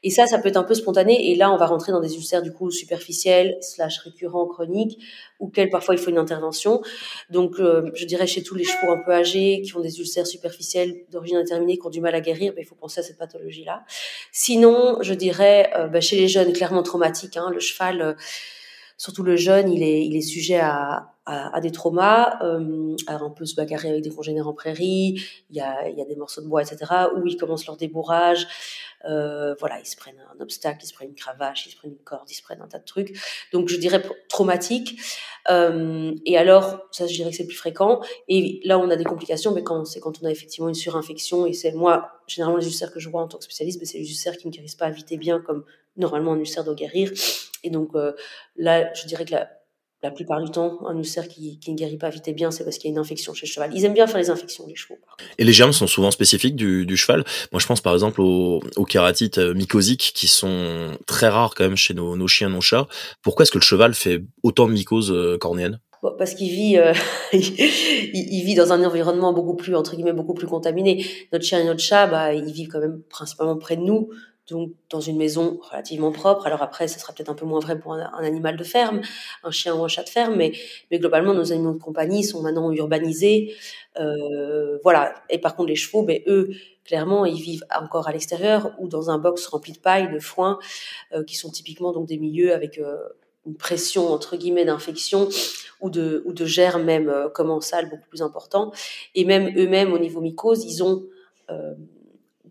Et ça peut être un peu spontané, et là on va rentrer dans des ulcères du coup superficiels / récurrents chroniques, auxquels parfois il faut une intervention. Donc je dirais chez tous les chevaux un peu âgés qui ont des ulcères superficiels d'origine indéterminée, qui ont du mal à guérir, il faut penser à cette pathologie-là. Sinon, je dirais chez les jeunes, clairement traumatiques, hein, le cheval, surtout le jeune, il est sujet à des traumas. Alors on peut se bagarrer avec des congénères en prairie, il y a des morceaux de bois, etc., où ils commencent leur débourrage. Ils se prennent un obstacle, ils se prennent une cravache, ils se prennent une corde, ils se prennent un tas de trucs. Donc je dirais traumatique. Et alors, ça je dirais que c'est le plus fréquent. Et là on a des complications, mais quand on a effectivement une surinfection, et c'est moi, généralement les ulcères que je vois en tant que spécialiste, c'est les ulcères qui ne guérissent pas vite et bien, comme normalement un ulcère doit guérir. Et donc là, je dirais que la plupart du temps, un ulcère qui ne guérit pas vite et bien, c'est parce qu'il y a une infection chez le cheval. Ils aiment bien faire les infections, les chevaux. Et les germes sont souvent spécifiques du cheval. Moi, je pense par exemple aux kératites mycosiques qui sont très rares quand même chez nos chiens, nos chats. Pourquoi est-ce que le cheval fait autant de mycoses cornéennes? Bon, parce qu'il vit, il vit dans un environnement beaucoup plus, entre guillemets, beaucoup plus contaminé. Notre chien et notre chat, ils vivent quand même principalement près de nous, donc dans une maison relativement propre. Alors après, ça sera peut-être un peu moins vrai pour un animal de ferme, un chien ou un chat de ferme, mais globalement, nos animaux de compagnie sont maintenant urbanisés. Voilà. Et par contre, les chevaux, eux, clairement, ils vivent encore à l'extérieur ou dans un box rempli de paille, de foin, qui sont typiquement donc des milieux avec une pression entre guillemets d'infection ou de germes même commensales beaucoup plus important. Et même eux-mêmes au niveau mycose, ils ont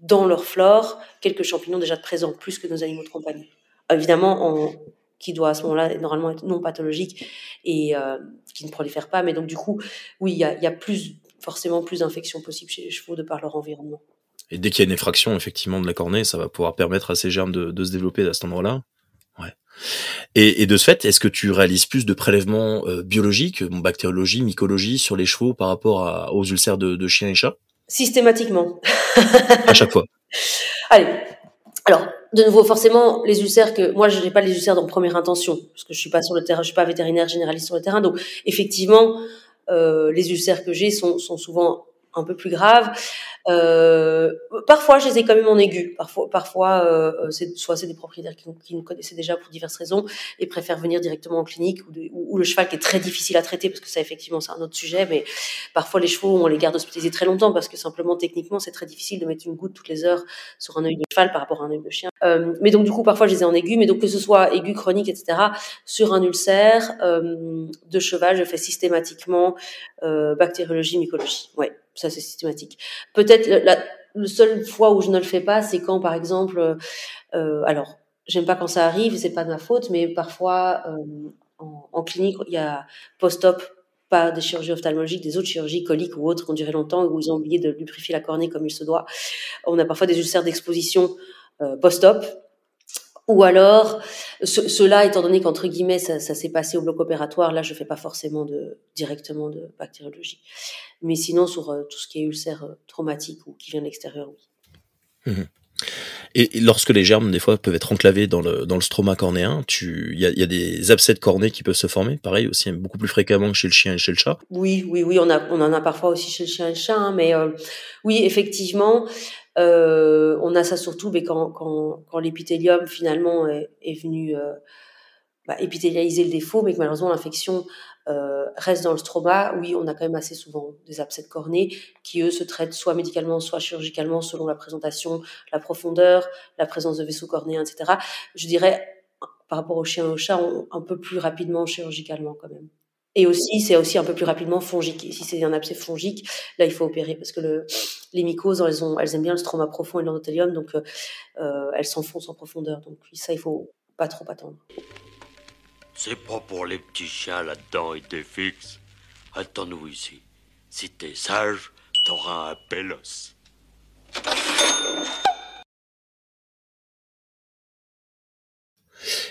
dans leur flore quelques champignons déjà présents, plus que nos animaux de compagnie. Évidemment, qui doit à ce moment-là normalement être non pathologique et qui ne prolifèrent pas. Mais donc du coup, oui, il y a forcément plus d'infections possibles chez les chevaux de par leur environnement. Et dès qu'il y a une effraction effectivement de la cornée, ça va pouvoir permettre à ces germes de se développer à cet endroit-là. Ouais. Et de ce fait, est-ce que tu réalises plus de prélèvements biologiques, bactériologie, mycologie sur les chevaux par rapport aux ulcères de chiens et chats? Systématiquement. À chaque fois. Allez. Alors, de nouveau, forcément, les ulcères moi, je n'ai pas les ulcères en première intention, parce que je suis pas sur le terrain, je suis pas vétérinaire généraliste sur le terrain, donc effectivement, les ulcères que j'ai sont souvent un peu plus graves. Parfois, je les ai quand même en aigu. Parfois, c'est des propriétaires qui nous connaissaient déjà pour diverses raisons et préfèrent venir directement en clinique ou le cheval qui est très difficile à traiter parce que ça, effectivement, c'est un autre sujet. Mais parfois, les chevaux, on les garde hospitalisés très longtemps parce que simplement, techniquement, c'est très difficile de mettre une goutte toutes les heures sur un œil de cheval par rapport à un œil de chien. Mais donc, du coup, parfois, je les ai en aigu. Mais donc, que ce soit aigu, chronique, etc., sur un ulcère de cheval, je fais systématiquement bactériologie, mycologie. Ouais. Ça, c'est systématique. Peut-être le seul fois où je ne le fais pas, c'est quand, par exemple, alors, j'aime pas quand ça arrive, c'est pas de ma faute, mais parfois, en clinique, il y a post-op, pas des chirurgies ophtalmologiques, des autres chirurgies coliques ou autres qui ont duré longtemps, où ils ont oublié de lubrifier la cornée comme il se doit. On a parfois des ulcères d'exposition post-op. Ou alors, cela, étant donné qu'entre guillemets, ça s'est passé au bloc opératoire, là, je fais pas forcément directement de bactériologie. Mais sinon, sur tout ce qui est ulcère traumatique ou qui vient de l'extérieur, oui. Mmh. Et lorsque les germes, des fois, peuvent être enclavés dans le stroma cornéen, il y a des abcès de cornée qui peuvent se former, pareil, aussi beaucoup plus fréquemment que chez le chien et chez le chat. Oui, on en a parfois aussi chez le chien et le chat, hein, mais oui, effectivement, on a ça surtout quand l'épithélium finalement est venu épithélialiser le défaut, mais que malheureusement l'infection reste dans le stroma. Oui, on a quand même assez souvent des abcès de cornée qui, eux, se traitent soit médicalement, soit chirurgicalement selon la présentation, la profondeur, la présence de vaisseaux cornéens, etc. Je dirais, par rapport aux chiens et aux chats, un peu plus rapidement chirurgicalement quand même. Et aussi, c'est aussi un peu plus rapidement fongique. Et si c'est un abcès fongique, là, il faut opérer parce que les mycoses, elles aiment bien le stroma profond et l'endothélium, donc elles s'enfoncent en profondeur. Donc ça, il faut pas trop attendre. C'est pas pour les petits chiens là-dedans et t'es fixe. Attends-nous ici. Si t'es sage, t'auras un pélos.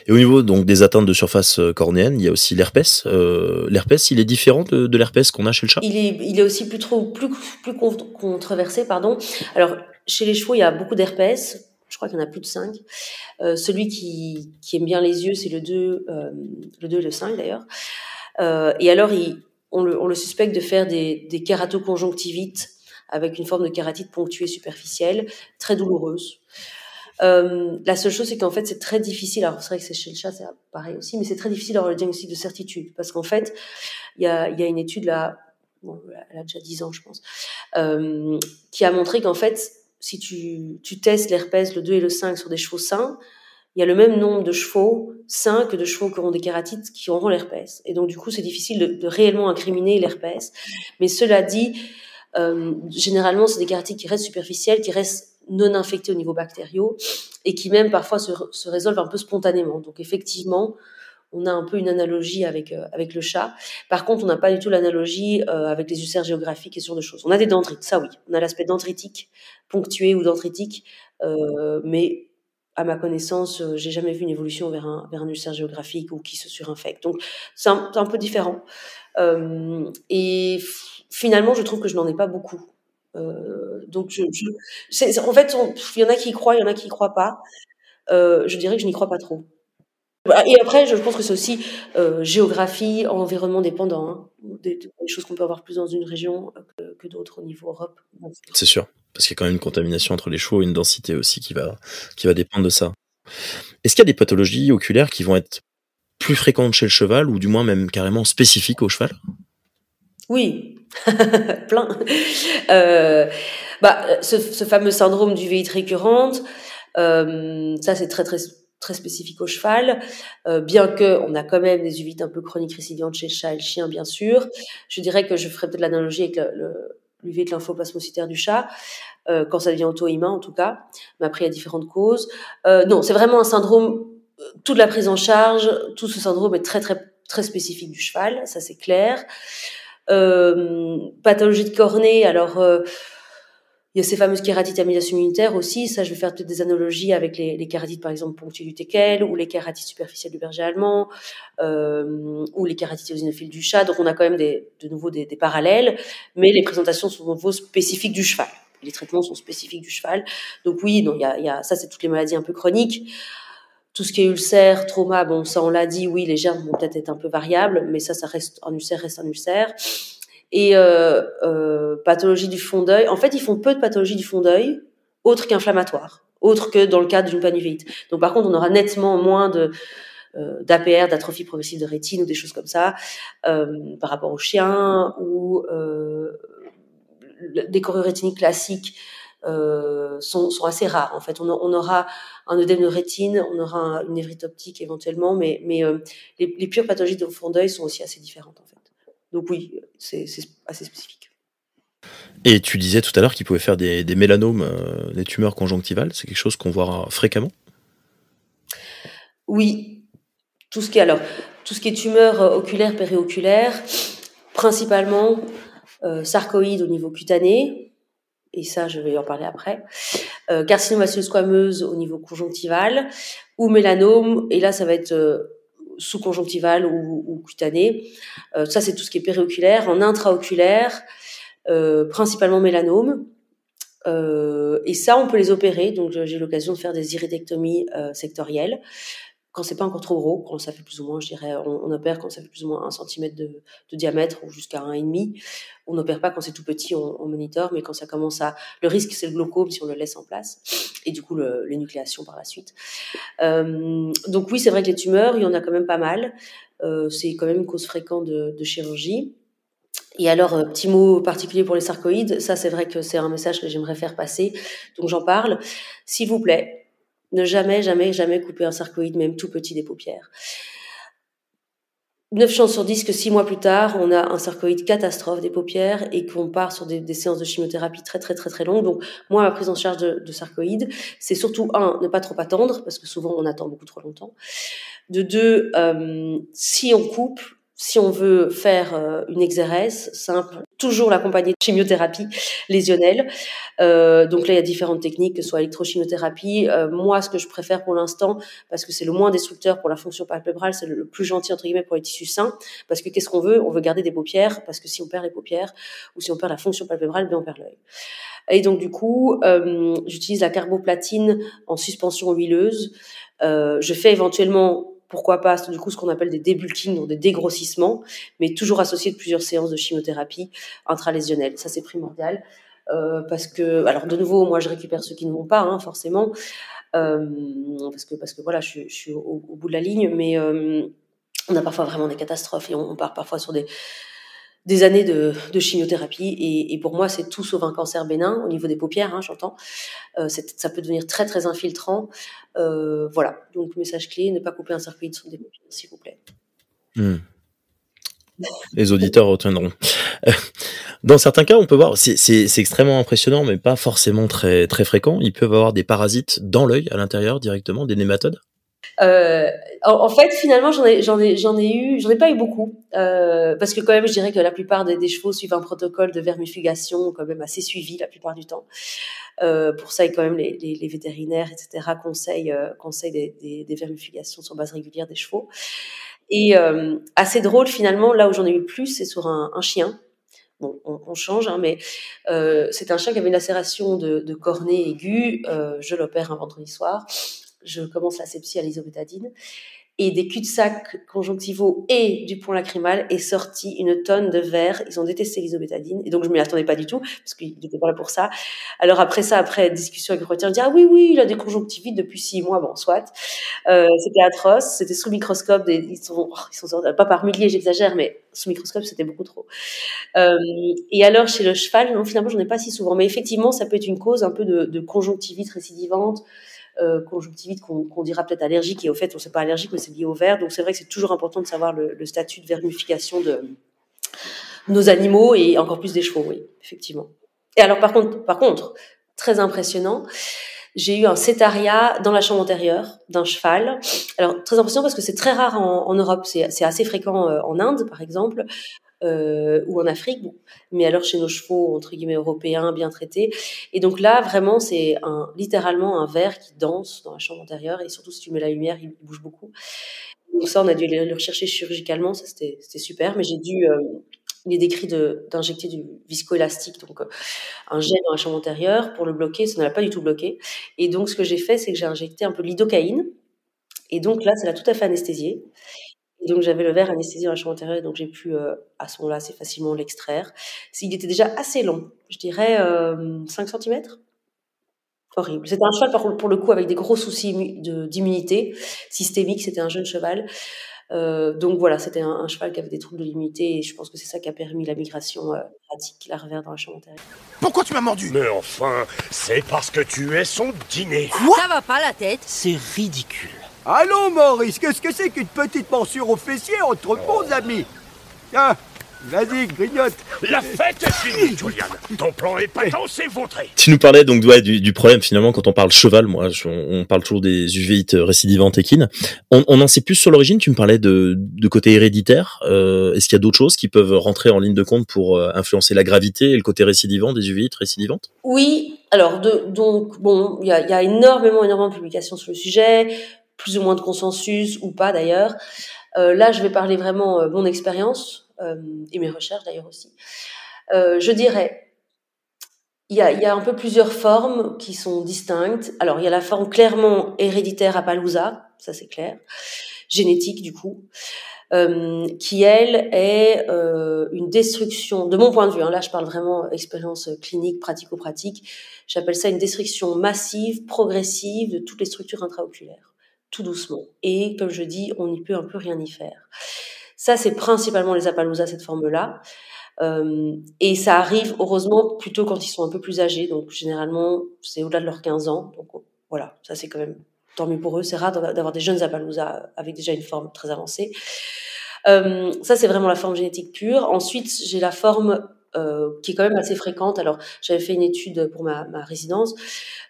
Et au niveau donc des atteintes de surface cornéenne, il y a aussi l'herpès. L'herpès, il est différent de l'herpès qu'on a chez le chat? Il est aussi plus controversé, pardon. Alors, chez les chevaux, il y a beaucoup d'herpès. Je crois qu'il y en a plus de 5. Celui qui aime bien les yeux, c'est le 2 et le 5 d'ailleurs. Et alors, on le suspecte de faire des kératoconjonctivites avec une forme de kératite ponctuée superficielle, très douloureuse. La seule chose, c'est qu'en fait, c'est très difficile. Alors, c'est vrai que c'est chez le chat, c'est pareil aussi, mais c'est très difficile d'avoir le diagnostic de certitude. Parce qu'en fait, il y a une étude là, bon, elle a déjà 10 ans, je pense, qui a montré qu'en fait, si tu testes l'herpès, le 2 et le 5 sur des chevaux sains, il y a le même nombre de chevaux sains que de chevaux qui auront des kératites qui auront l'herpès. Et donc, du coup, c'est difficile de réellement incriminer l'herpès. Mais cela dit, généralement, c'est des kératites qui restent superficielles, qui restent non infectés au niveau bactériaux et qui même parfois se résolvent un peu spontanément. Donc effectivement, on a un peu une analogie avec le chat. Par contre, on n'a pas du tout l'analogie avec les ulcères géographiques et ce genre de choses. On a des dendrites, ça oui. On a l'aspect dendritique, ponctué ou dendritique, mais à ma connaissance, j'ai jamais vu une évolution vers un ulcère géographique ou qui se surinfecte. Donc, c'est un peu différent. Et finalement, je trouve que je n'en ai pas beaucoup. Donc, en fait, il y en a qui y croient, il y en a qui y croient pas. Je dirais que je n'y crois pas trop. Et après, je pense que c'est aussi géographie, environnement dépendant, hein. Des choses qu'on peut avoir plus dans une région que d'autres au niveau Europe. C'est sûr, parce qu'il y a quand même une contamination entre les chevaux et une densité aussi qui va dépendre de ça. Est-ce qu'il y a des pathologies oculaires qui vont être plus fréquentes chez le cheval ou du moins même carrément spécifiques au cheval? Oui, plein. Ce fameux syndrome d'uvéite récurrente, ça c'est très très très spécifique au cheval, bien que on a quand même des uvites un peu chroniques récidivantes chez le chat et le chien, bien sûr. Je dirais que je ferais peut-être l'analogie avec l'uvite lymphoplasmocytaire du chat, quand ça devient auto-immun en tout cas. Mais après il y a différentes causes. Non, c'est vraiment un syndrome. Toute la prise en charge, tout ce syndrome est très très très spécifique du cheval, ça c'est clair. Pathologie de cornée, alors il y a ces fameuses kératites à médiation immunitaire aussi. Ça, je vais faire peut-être des analogies avec les kératites, par exemple, ponctuées du teckel, ou les kératites superficielles du berger allemand, ou les kératites éosinophiles du chat. Donc, on a quand même de nouveau des parallèles, mais les présentations sont de nouveau spécifiques du cheval. Les traitements sont spécifiques du cheval. Donc oui, il y a ça, c'est toutes les maladies un peu chroniques. Tout ce qui est ulcère, trauma, bon, ça on l'a dit, oui, les germes vont peut-être être un peu variables, mais ça reste un ulcère. Et pathologie du fond d'œil. En fait, ils font peu de pathologie du fond d'œil, autre qu'inflammatoire, autre que dans le cadre d'une panuvite. Donc, par contre, on aura nettement moins d'APR, d'atrophie progressive de rétine ou des choses comme ça, par rapport aux chiens ou des choriorétiniques classiques. Sont assez rares. En fait, on aura un œdème de rétine, on aura une névrite optique éventuellement, mais les pures pathologies de fond d'œil sont aussi assez différentes en fait. Donc oui, c'est assez spécifique. Et tu disais tout à l'heure qu'il pouvait faire des mélanomes, des tumeurs conjonctivales. C'est quelque chose qu'on voit fréquemment? Oui, tout ce qui est tumeur oculaire, périoculaire, principalement sarcoïde au niveau cutané. Et ça, je vais en parler après. Carcinomasseuse squameuse au niveau conjonctival, ou mélanome, et là, ça va être sous-conjonctival ou cutané. Ça, c'est tout ce qui est périoculaire. En intraoculaire, principalement mélanome. Et ça, on peut les opérer. Donc, j'ai eu l'occasion de faire des iridectomies sectorielles. Quand c'est pas encore trop gros, quand ça fait plus ou moins, je dirais, on opère quand ça fait plus ou moins 1 cm de diamètre ou jusqu'à 1,5. On n'opère pas quand c'est tout petit, on monitor, mais quand ça commence le risque, c'est le glaucome si on le laisse en place. Et du coup, l'énucléation par la suite. Donc oui, c'est vrai que les tumeurs, il y en a quand même pas mal. C'est quand même une cause fréquente de chirurgie. Et alors, petit mot particulier pour les sarcoïdes, ça c'est vrai que c'est un message que j'aimerais faire passer, donc j'en parle. S'il vous plaît, ne jamais, jamais, jamais couper un sarcoïde, même tout petit, des paupières. 9 chances sur 10 que 6 mois plus tard, on a un sarcoïde catastrophe des paupières et qu'on part sur des séances de chimiothérapie très, très, très, très longues. Donc, moi, ma prise en charge de sarcoïde, c'est surtout, ne pas trop attendre, parce que souvent, on attend beaucoup trop longtemps. De 2, si on coupe, si on veut faire une exérèse simple, toujours l'accompagner de chimiothérapie lésionnelle. Donc là, il y a différentes techniques, que ce soit électrochimiothérapie. Moi, ce que je préfère pour l'instant, parce que c'est le moins destructeur pour la fonction palpébrale, c'est le plus gentil, entre guillemets, pour les tissus sains. Parce que qu'est-ce qu'on veut? On veut garder des paupières, parce que si on perd les paupières, ou si on perd la fonction palpébrale, on perd l'œil. Et donc, du coup, j'utilise la carboplatine en suspension huileuse. Je fais éventuellement, pourquoi pas, du coup, ce qu'on appelle des débulkings, donc des dégrossissements, mais toujours associés de plusieurs séances de chimiothérapie intralésionnelle. Ça, c'est primordial. Parce que, alors de nouveau, moi je récupère ceux qui ne vont pas, forcément, parce que voilà, je suis au bout de la ligne, mais on a parfois vraiment des catastrophes et on part parfois sur des années de chimiothérapie et pour moi c'est tout sauf un cancer bénin au niveau des paupières, j'entends. Ça peut devenir très très infiltrant. Voilà, donc message clé, ne pas couper un sarcoïde sur des paupières, s'il vous plaît. Les auditeurs retiendront. Dans certains cas, on peut voir, c'est extrêmement impressionnant, mais pas forcément très très fréquent. Ils peuvent avoir des parasites dans l'œil, à l'intérieur directement, des nématodes. Euh, en fait, finalement, j'en ai pas eu beaucoup, parce que quand même, je dirais que la plupart des chevaux suivent un protocole de vermifugation quand même assez suivi la plupart du temps. Pour ça, et quand même, les vétérinaires, etc., conseillent des vermifugations sur base régulière des chevaux. Et assez drôle finalement, là où j'en ai eu le plus, c'est sur un chien. Bon, on change, hein, mais c'est un chien qui avait une lacération de cornée aiguë. Je l'opère un vendredi soir. Je commence la sepsie à l'isobétadine. Et des cul-de-sac conjonctivaux et du point lacrymal est sorti une tonne de verre. Ils ont détesté l'isobétadine. Et donc, je m'y attendais pas du tout, parce qu'ils n'étaient pas là pour ça. Alors, après discussion avec le retien, je dis, ah oui, il a des conjonctivites depuis 6 mois. Bon, soit. C'était atroce. C'était sous microscope. Ils sont pas par milliers, j'exagère, mais sous microscope, c'était beaucoup trop. Et alors, chez le cheval, non, finalement, j'en ai pas si souvent. Mais effectivement, ça peut être une cause un peu de conjonctivite récidivante. Conjonctivite qu'on dira peut-être allergique, et au fait on ne sait pas allergique, mais c'est lié au verre. Donc c'est vrai que c'est toujours important de savoir le statut de vermification de nos animaux, et encore plus des chevaux, oui, effectivement. Et alors par contre, très impressionnant, j'ai eu un cétaria dans la chambre antérieure d'un cheval. Alors très impressionnant parce que c'est très rare en Europe, c'est assez fréquent en Inde par exemple, ou en Afrique, bon. Mais alors chez nos chevaux entre guillemets européens bien traités. Et donc là vraiment c'est littéralement un ver qui danse dans la chambre antérieure, et surtout si tu mets la lumière il bouge beaucoup. Donc ça on a dû le rechercher chirurgicalement, ça c'était super, mais il est décrit d'injecter du viscoélastique, donc un gel dans la chambre antérieure pour le bloquer. Ça ne l'a pas du tout bloqué. Et donc ce que j'ai fait, c'est que j'ai injecté un peu de lidocaïne, et donc là ça l'a tout à fait anesthésié. Et donc j'avais le verre anesthésié dans la chambre antérieure, donc j'ai pu à ce moment-là assez facilement l'extraire. Il était déjà assez long, je dirais 5 cm. Horrible. C'était un cheval pour le coup avec des gros soucis d'immunité systémique, c'était un jeune cheval. Donc voilà, c'était un cheval qui avait des troubles de l'immunité, et je pense que c'est ça qui a permis la migration pratique, la revers dans la chambre antérieure. Pourquoi tu m'as mordu? Mais enfin, c'est parce que tu es son dîner. Ça va pas la tête? C'est ridicule. Allons, Maurice, qu'est-ce que c'est qu'une petite morsure au fessier entre bons amis? Tiens, vas-y, grignote. La fête est finie, Julian. Ton plan est patent, c'est vautré. Tu nous parlais donc du problème finalement quand on parle cheval. Moi, on parle toujours des uvéites récidivantes équines. On en sait plus sur l'origine. Tu me parlais de côté héréditaire. Est-ce qu'il y a d'autres choses qui peuvent rentrer en ligne de compte pour influencer la gravité et le côté récidivant des uvéites récidivantes? Oui, alors donc bon, il y a énormément de publications sur le sujet, plus ou moins de consensus ou pas d'ailleurs. Là, je vais parler vraiment mon expérience et mes recherches d'ailleurs aussi. Je dirais, il y a un peu plusieurs formes qui sont distinctes. Alors, il y a la forme clairement héréditaire Appaloosa, ça c'est clair, génétique du coup, qui elle est une destruction, de mon point de vue, hein, là je parle vraiment expérience clinique, pratico-pratique, j'appelle ça une destruction massive, progressive de toutes les structures intraoculaires, tout doucement. Et comme je dis, on n'y peut un peu rien y faire. Ça, c'est principalement les Appaloosa, cette forme-là. Et ça arrive, heureusement, plutôt quand ils sont un peu plus âgés. Donc, généralement, c'est au-delà de leurs 15 ans. Donc, voilà, ça, c'est quand même tant mieux pour eux. C'est rare d'avoir des jeunes Appaloosa avec déjà une forme très avancée. Ça, c'est vraiment la forme génétique pure. Ensuite, j'ai la forme qui est quand même assez fréquente. Alors, j'avais fait une étude pour ma résidence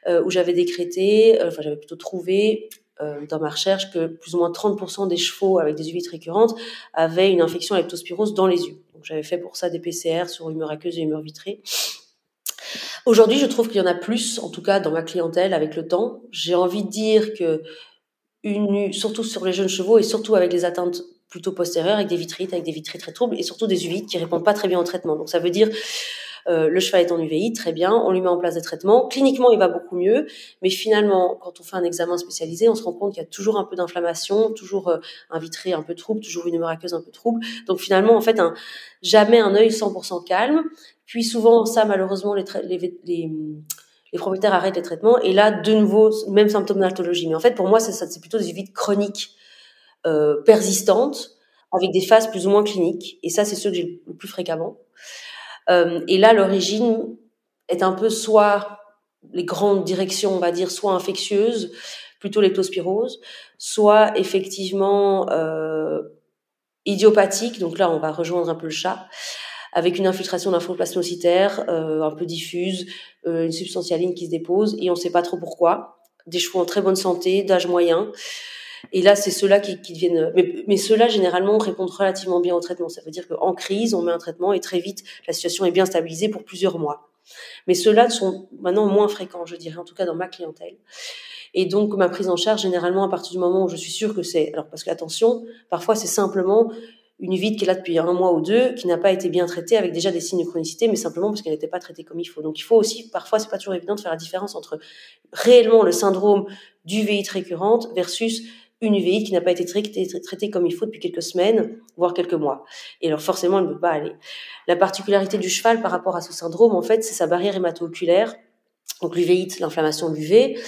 où j'avais décrété, j'avais plutôt trouvé dans ma recherche que plus ou moins 30% des chevaux avec des uvites récurrentes avaient une infection à leptospirose dans les yeux. Donc j'avais fait pour ça des PCR sur humeur aqueuse et humeur vitrée. Aujourd'hui, je trouve qu'il y en a plus, en tout cas dans ma clientèle avec le temps. J'ai envie de dire que surtout sur les jeunes chevaux et surtout avec les atteintes plutôt postérieures, avec des vitrites très troubles et surtout des uvites qui répondent pas très bien au traitement. Donc ça veut dire le cheval est en UVI, très bien, on lui met en place des traitements. Cliniquement, il va beaucoup mieux, mais finalement, quand on fait un examen spécialisé, on se rend compte qu'il y a toujours un peu d'inflammation, toujours un vitré un peu trouble, toujours une humeur aqueuse un peu trouble. Donc finalement, en fait, jamais un œil 100% calme. Puis souvent, ça, malheureusement, les propriétaires arrêtent les traitements. Et là, de nouveau, même symptomatologie. Mais en fait, pour moi, c'est plutôt des uvites chroniques persistantes, avec des phases plus ou moins cliniques. Et ça, c'est ceux que j'ai le plus fréquemment. Et là, l'origine est un peu soit les grandes directions, on va dire, soit infectieuses, plutôt leptospirose, soit effectivement idiopathique. Donc là, on va rejoindre un peu le chat, avec une infiltration lymphoplasmocytaire un peu diffuse, une substantialine qui se dépose, et on ne sait pas trop pourquoi. Des chevaux en très bonne santé, d'âge moyen. Et là, c'est ceux-là qui deviennent... Mais ceux-là, généralement, répondent relativement bien au traitement. Ça veut dire qu'en crise, on met un traitement et très vite, la situation est bien stabilisée pour plusieurs mois. Mais ceux-là sont maintenant moins fréquents, je dirais, en tout cas dans ma clientèle. Et donc, ma prise en charge, généralement, à partir du moment où je suis sûre que c'est... Alors, parce qu'attention, parfois, c'est simplement une uvite qui est là depuis 1 mois ou 2, qui n'a pas été bien traitée avec déjà des signes de chronicité, mais simplement parce qu'elle n'était pas traitée comme il faut. Donc, il faut aussi, parfois, c'est pas toujours évident de faire la différence entre réellement le syndrome d'uvéite récurrente versus une uvéite qui n'a pas été traitée comme il faut depuis quelques semaines, voire quelques mois. Et alors, forcément, elle ne peut pas aller. La particularité du cheval par rapport à ce syndrome, en fait, c'est sa barrière hémato-oculaire. Donc, l'uvéite, l'inflammation de l'UV,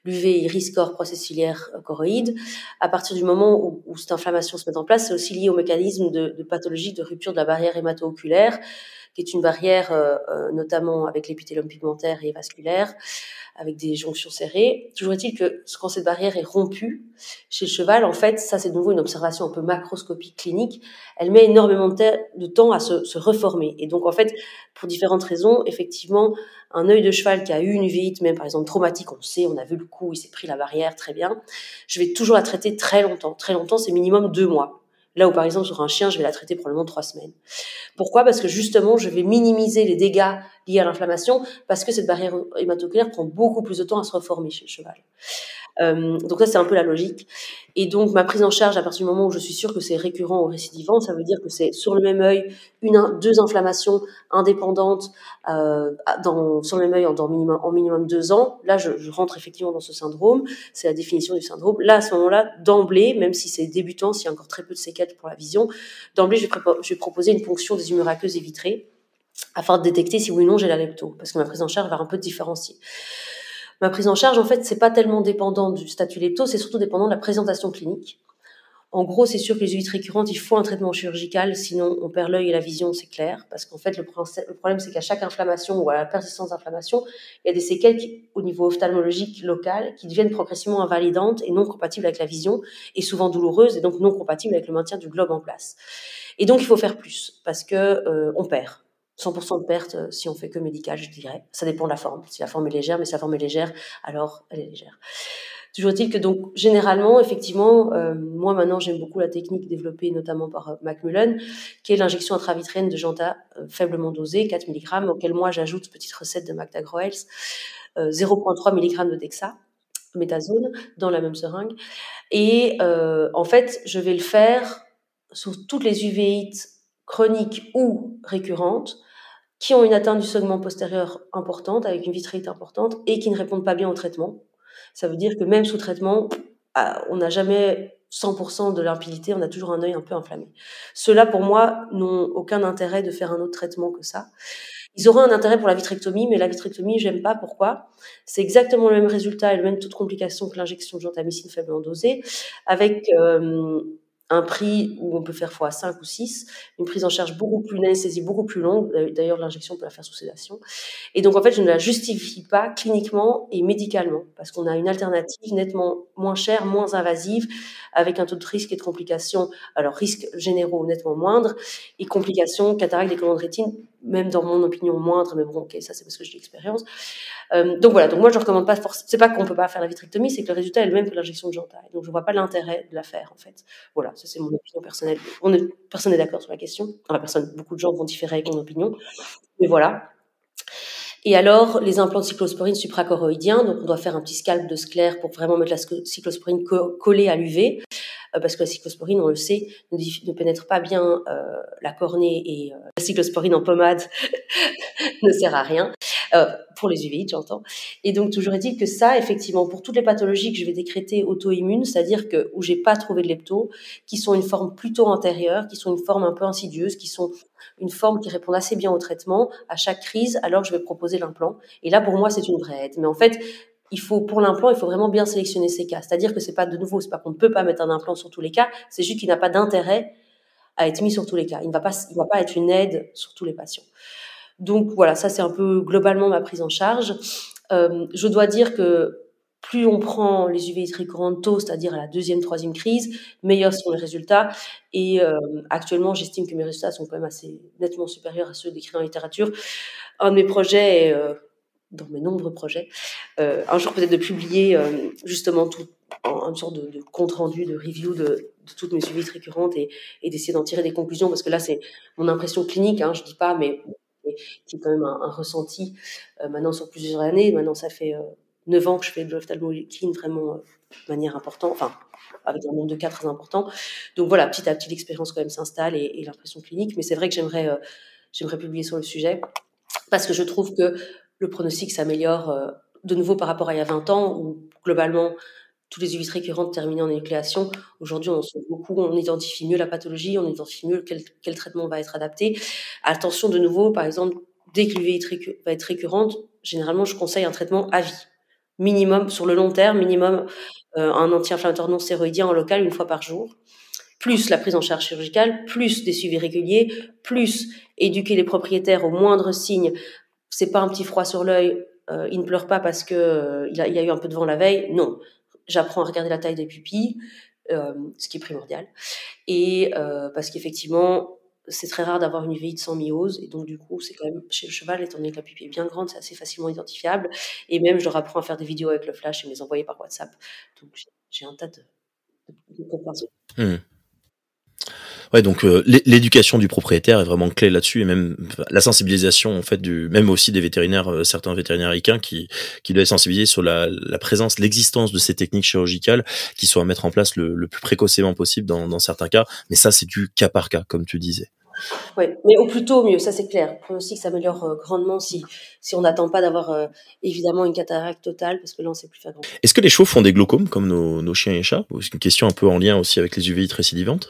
l'UV iris corps processilaire choroïde. À partir du moment où cette inflammation se met en place, c'est aussi lié au mécanisme de pathologie de rupture de la barrière hémato-oculaire, qui est une barrière notamment avec l'épithélium pigmentaire et vasculaire, avec des jonctions serrées. Toujours est-il que quand cette barrière est rompue chez le cheval, en fait, ça c'est de nouveau une observation un peu macroscopique clinique, elle met énormément de temps à se reformer. Et donc en fait, pour différentes raisons, effectivement, un œil de cheval qui a eu une uvéite, même par exemple traumatique, on sait, on a vu le coup, il s'est pris la barrière, très bien, je vais toujours la traiter très longtemps. Très longtemps, c'est minimum 2 mois. Là où, par exemple, sur un chien, je vais la traiter probablement 3 semaines. Pourquoi ? Parce que justement, je vais minimiser les dégâts liés à l'inflammation, parce que cette barrière hématoculaire prend beaucoup plus de temps à se reformer chez le cheval. Donc ça, c'est un peu la logique. Et donc, ma prise en charge, à partir du moment où je suis sûre que c'est récurrent ou récidivant, ça veut dire que c'est sur le même œil, 2 inflammations indépendantes sur le même œil en minimum 2 ans. Là, je rentre effectivement dans ce syndrome. C'est la définition du syndrome. Là, à ce moment-là, d'emblée, même si c'est débutant, s'il y a encore très peu de séquelles pour la vision, d'emblée, je vais proposer une ponction des humeurs aqueuses et vitrées afin de détecter si oui ou non j'ai la lepto, parce que ma prise en charge va un peu différencier. Ma prise en charge, en fait, c'est pas tellement dépendant du statut lepto, c'est surtout dépendant de la présentation clinique. En gros, c'est sûr que les uvites récurrentes, il faut un traitement chirurgical, sinon on perd l'œil et la vision, c'est clair. Parce qu'en fait, le problème, c'est qu'à chaque inflammation ou à la persistance d'inflammation, il y a des séquelles au niveau ophtalmologique local qui deviennent progressivement invalidantes et non compatibles avec la vision, et souvent douloureuses, et donc non compatibles avec le maintien du globe en place. Et donc, il faut faire plus, parce que on perd. 100% de perte si on fait que médical, je dirais. Ça dépend de la forme. Si la forme est légère, mais si la forme est légère, alors elle est légère. Toujours est-il que donc généralement, effectivement, moi maintenant j'aime beaucoup la technique développée notamment par Macmillan, qui est l'injection intravitrienne de Janta faiblement dosée, 4 mg, auquel moi j'ajoute petite recette de Magda Groels, 0,3 mg de dexaméthasone dans la même seringue. Et en fait, je vais le faire sur toutes les uvéites chroniques ou récurrentes, qui ont une atteinte du segment postérieur importante, avec une vitréite importante, et qui ne répondent pas bien au traitement. Ça veut dire que même sous traitement, on n'a jamais 100% de limpidité, on a toujours un œil un peu inflammé. Ceux-là, pour moi, n'ont aucun intérêt de faire un autre traitement que ça. Ils auraient un intérêt pour la vitrectomie, mais la vitrectomie, j'aime pas. Pourquoi ? C'est exactement le même résultat et le même taux de complication que l'injection de gentamicine faiblement dosée, avec un prix où on peut faire x5 ou 6, une prise en charge une anesthésie beaucoup plus longue. D'ailleurs, l'injection, on peut la faire sous sédation. Et donc, en fait, je ne la justifie pas cliniquement et médicalement, parce qu'on a une alternative nettement moins chère, moins invasive, avec un taux de risque et de complications, alors risques généraux nettement moindres, et complications, cataracte, décollement de rétine, même dans mon opinion moindre, mais bon, ok, ça c'est parce que j'ai l'expérience. Donc voilà, donc moi je recommande pas forcément, c'est pas qu'on peut pas faire la vitrectomie, c'est que le résultat est le même que l'injection de Janta. Donc je vois pas l'intérêt de la faire en fait. Voilà, ça c'est mon opinion personnelle. Personne n'est d'accord sur la question. Enfin, beaucoup de gens vont différer avec mon opinion, mais voilà. Et alors, les implants de cyclosporine suprachoroïdiens, donc on doit faire un petit scalp de sclère pour vraiment mettre la cyclosporine collée à l'UV, parce que la cyclosporine, on le sait, ne pénètre pas bien la cornée, et la cyclosporine en pommade ne sert à rien, pour les uvéites, j'entends. Et donc, toujours est-il que ça, effectivement, pour toutes les pathologies que je vais décréter auto-immunes, c'est-à-dire que où j'ai pas trouvé de lepto, qui sont une forme plutôt antérieure, qui sont une forme un peu insidieuse, qui sont une forme qui répond assez bien au traitement, à chaque crise, alors je vais proposer l'implant. Et là, pour moi, c'est une vraie aide. Mais en fait, pour l'implant, il faut vraiment bien sélectionner ces cas. C'est-à-dire que c'est pas qu'on ne peut pas mettre un implant sur tous les cas, c'est juste qu'il n'a pas d'intérêt à être mis sur tous les cas. Il ne va pas être une aide sur tous les patients. Donc voilà, ça c'est un peu globalement ma prise en charge. Je dois dire que plus on prend les uvéites récurrentes tôt, c'est-à-dire à la 2e, 3e crise, meilleurs sont les résultats. Et actuellement, j'estime que mes résultats sont quand même assez nettement supérieurs à ceux décrits en littérature. Un de mes projets, dans mes nombreux projets, un jour peut-être de publier justement une sorte de compte rendu, de review de toutes mes suivites récurrentes et d'essayer d'en tirer des conclusions, parce que là c'est mon impression clinique, je dis pas, mais qui est quand même un ressenti maintenant sur plusieurs années. Maintenant ça fait 9 ans que je fais de l'ophtalmologie vraiment de manière importante, enfin avec un nombre de cas très important. Donc voilà, petit à petit l'expérience quand même s'installe et l'impression clinique. Mais c'est vrai que j'aimerais publier sur le sujet, parce que je trouve que le pronostic s'améliore de nouveau par rapport à il y a 20 ans, où globalement tous les uvites récurrentes terminées en énucléation. Aujourd'hui, on sauve beaucoup, on identifie mieux la pathologie, on identifie mieux quel traitement va être adapté. Attention, de nouveau, par exemple, dès que l'uvite va être récurrente, généralement, je conseille un traitement à vie. Minimum, sur le long terme, un anti-inflammatoire non stéroïdien en local 1 fois par jour, plus la prise en charge chirurgicale, plus des suivis réguliers, plus éduquer les propriétaires aux moindres signes. C'est pas un petit froid sur l'œil, il ne pleure pas parce que il y a eu un peu de vent la veille. Non. J'apprends à regarder la taille des pupilles, ce qui est primordial. Et parce qu'effectivement, c'est très rare d'avoir une uvite sans myose. Et donc, du coup, c'est quand même, chez le cheval, étant donné que la pupille est bien grande, c'est assez facilement identifiable. Et même, je leur apprends à faire des vidéos avec le flash et me les envoyer par WhatsApp. Donc, j'ai un tas de comparaisons. Ouais, donc l'éducation du propriétaire est vraiment clé là-dessus, et même la sensibilisation en fait même aussi des vétérinaires, certains vétérinaires équins qui doivent sensibiliser sur la présence, l'existence de ces techniques chirurgicales qui sont à mettre en place le plus précocement possible dans certains cas. Mais ça, c'est du cas par cas, comme tu disais. Oui, mais au plus tôt, mieux, ça c'est clair. Le pronostic s'améliore grandement si on n'attend pas d'avoir évidemment une cataracte totale, parce que là on ne sait plus faire grand. Est-ce que les chevaux font des glaucomes comme nos chiens et chats? C'est une question un peu en lien aussi avec les uvéites récidivantes.